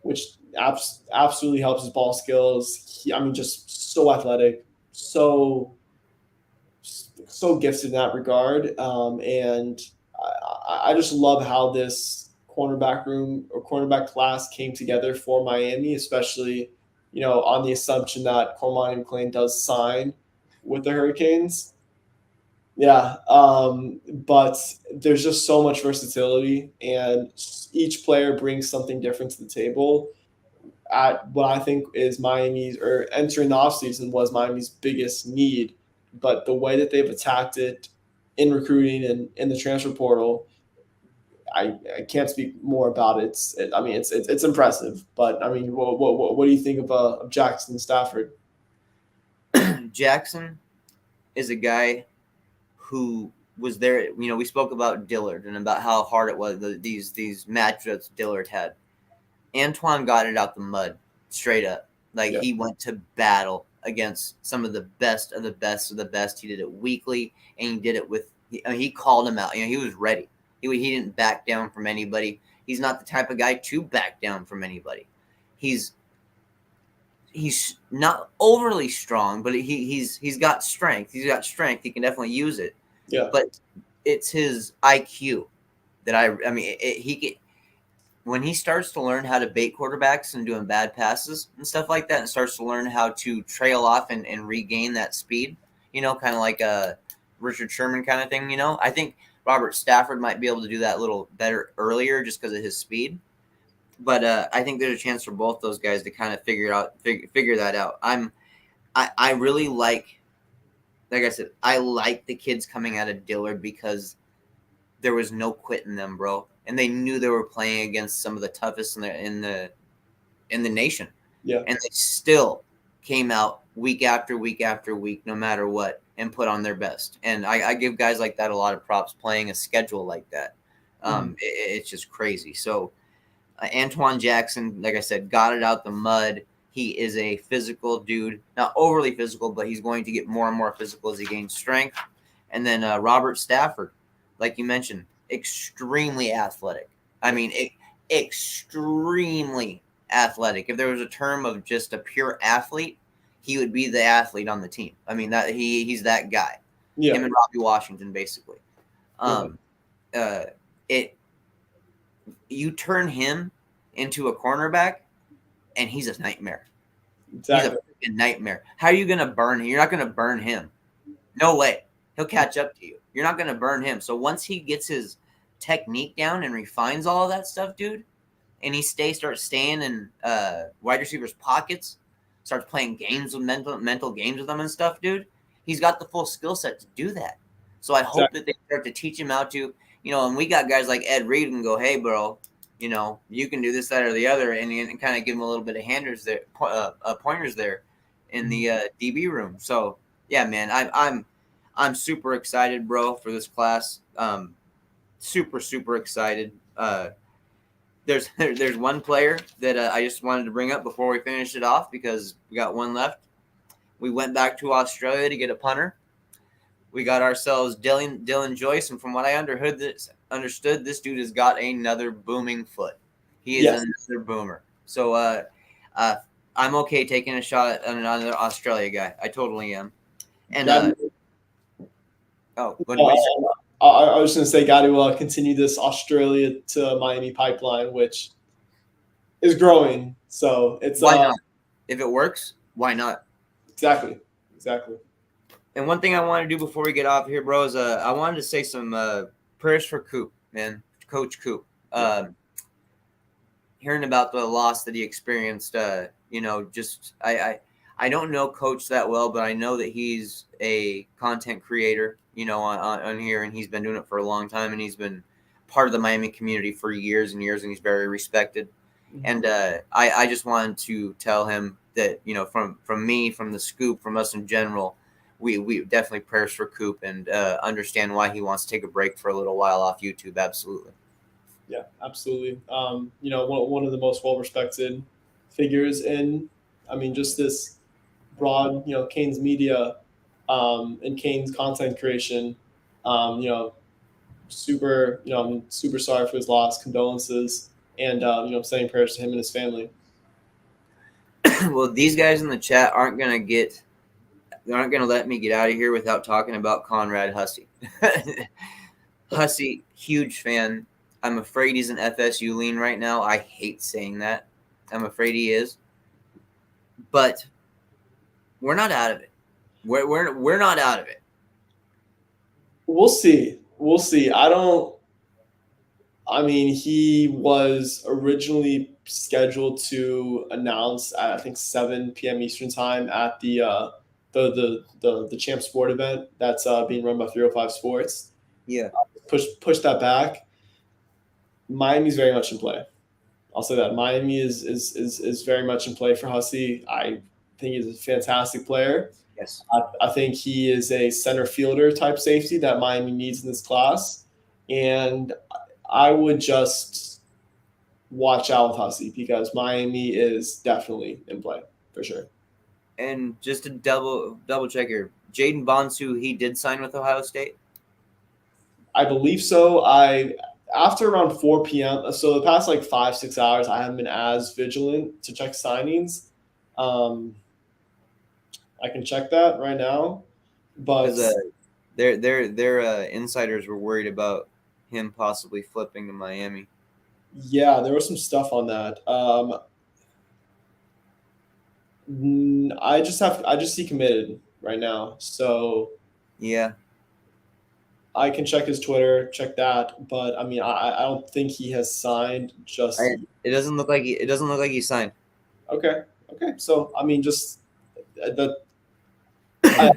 Which absolutely helps his ball skills. Just so athletic, so gifted in that regard. And I just love how this cornerback room or cornerback class came together for Miami, especially, on the assumption that Cormani McClain does sign with the Hurricanes. Yeah, but there's just so much versatility, and each player brings something different to the table. At what I think is Miami's, or entering the offseason was Miami's biggest need, but the way that they've attacked it in recruiting and in the transfer portal, I can't speak more about it. It's impressive. But I mean, what do you think of Jackson Stafford? Jackson is a guy who was there. We spoke about Dillard and about how hard it was. These matchups Dillard had. Antoine got it out the mud, straight up. Like Yeah. he went to battle against some of the best of the best of the best. He did it weekly, and he did it with. He called him out. He was ready. He didn't back down from anybody. He's not the type of guy to back down from anybody. He's not overly strong, but he's got strength. He's got strength. He can definitely use it. Yeah. But it's his IQ that I mean he can, when he starts to learn how to bait quarterbacks and doing bad passes and stuff like that, and starts to learn how to trail off and regain that speed, kind of like a Richard Sherman kind of thing. I think Robert Stafford might be able to do that a little better earlier just because of his speed. But I think there's a chance for both those guys to kind of figure that out. I really like I said, I like the kids coming out of Dillard because there was no quitting them, bro, and they knew they were playing against some of the toughest in the nation. Yeah. And they still came out week after week after week, no matter what, and put on their best. And I give guys like that a lot of props playing a schedule like that. It's just crazy. So Antoine Jackson, like I said, got it out the mud. He is a physical dude, not overly physical, but he's going to get more and more physical as he gains strength. And then Robert Stafford, like you mentioned, extremely athletic. I mean, extremely athletic. If there was a term of just a pure athlete, he would be the athlete on the team. I mean, that he's that guy. Yeah. Him and Robbie Washington, basically. You turn him into a cornerback, and he's a nightmare. Exactly. He's a nightmare. How are you going to burn him? You're not going to burn him. No way. He'll catch up to you. You're not going to burn him. So once he gets his technique down and refines all of that stuff, dude, and he starts staying in wide receivers' pockets, starts playing games with mental games with them and stuff, dude, he's got the full skill set to do that. So I hope that they start to teach him how to, and we got guys like Ed Reed who can go, hey, bro, you can do this, that, or the other, and kind of give him a little bit of pointers there in the DB room. So yeah, man, I'm super excited, bro, for this class. Super excited. There's one player that I just wanted to bring up before we finish it off because we got one left. We went back to Australia to get a punter. We got ourselves Dylan Joyce, and from what I understood, this dude has got another booming foot. He is another boomer. So I'm okay taking a shot at another Australia guy. I totally am. And I was going to say, got to continue this Australia to Miami pipeline, which is growing. So it's why not? If it works, why not? Exactly. And one thing I want to do before we get off here, bro, is I wanted to say some prayers for Coop, man, Coach Coop. Hearing about the loss that he experienced, I don't know Coach that well, but I know that he's a content creator, on here, and he's been doing it for a long time, and he's been part of the Miami community for years and years, and he's very respected. Mm-hmm. And I just wanted to tell him that, from me, from the Scoop, from us in general, we definitely prayers for Coop and understand why he wants to take a break for a little while off YouTube. Absolutely. Yeah, absolutely. One of the most well-respected figures in, just this broad, Canes media and Canes content creation. Super, I'm super sorry for his loss, condolences, and, I'm saying prayers to him and his family. Well, these guys in the chat aren't going to let me get out of here without talking about Conrad Hussey. Hussey, huge fan. I'm afraid he's an FSU lean right now. I hate saying that. I'm afraid he is. But we're not out of it. We're not out of it. We'll see. He was originally scheduled to announce at, I think, 7 p.m. Eastern time at the Champ Sport event that's being run by 305 Sports. Yeah. Push that back. Miami's very much in play. I'll say that Miami is very much in play for Hussey. I think he's a fantastic player. Yes. I think he is a center fielder type safety that Miami needs in this class, and I would just watch out with Hussey because Miami is definitely in play for sure. And just to double check here, Jaden Bonsu, he did sign with Ohio State. I believe so. I after around 4 p.m. So the past like 5-6 hours, I haven't been as vigilant to check signings. Um, I can check that right now, but Because their insiders were worried about him possibly flipping to Miami. yeah, there was some stuff on that. I just see committed right now, so Yeah, I can check his Twitter, check that. But I mean, I don't think he has signed just I, it doesn't look like he signed. okay. Okay, so I mean, just the I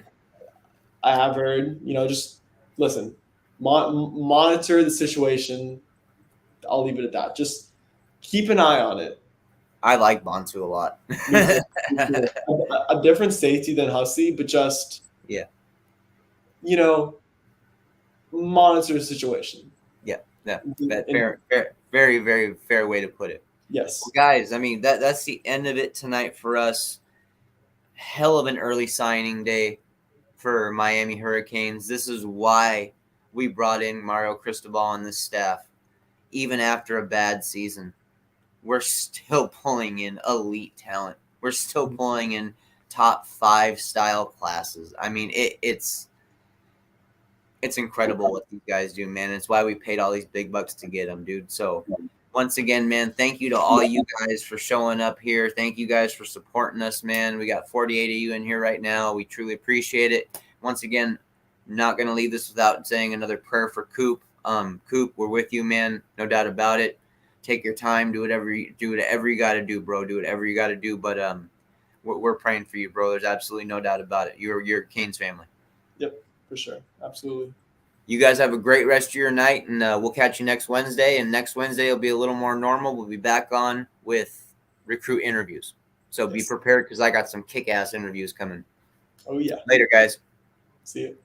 I have heard, just listen, monitor the situation. I'll leave it at that. Just keep an eye on it. I like Bonsu a lot. Me too. Me too. A different safety than Hussey, but just Yeah, you know monitor the situation. yeah, yeah. That And very, very fair way to put it. Well, yes, guys, I mean that's the end of it tonight for us. Hell of an early signing day for Miami Hurricanes. This is why we brought in Mario Cristobal on this staff, even after a bad season. We're still pulling in elite talent. We're still pulling in top 5 style classes. I mean, it's incredible what these guys do, man. It's why we paid all these big bucks to get them, dude. So once again, man, thank you to all you guys for showing up here. Thank you guys for supporting us, man. We got 48 of you in here right now. We truly appreciate it. Once again, not going to leave this without saying another prayer for Coop. Coop, we're with you, man. No doubt about it. Take your time. Do whatever you got to do, bro. Do whatever you got to do. But we're praying for you, bro. There's absolutely no doubt about it. You're Canes family. yep, for sure, absolutely. You guys have a great rest of your night, and we'll catch you next Wednesday. And next Wednesday will be a little more normal. We'll be back on with recruit interviews. So be prepared because I got some kick-ass interviews coming. Oh yeah. Later, guys. See you.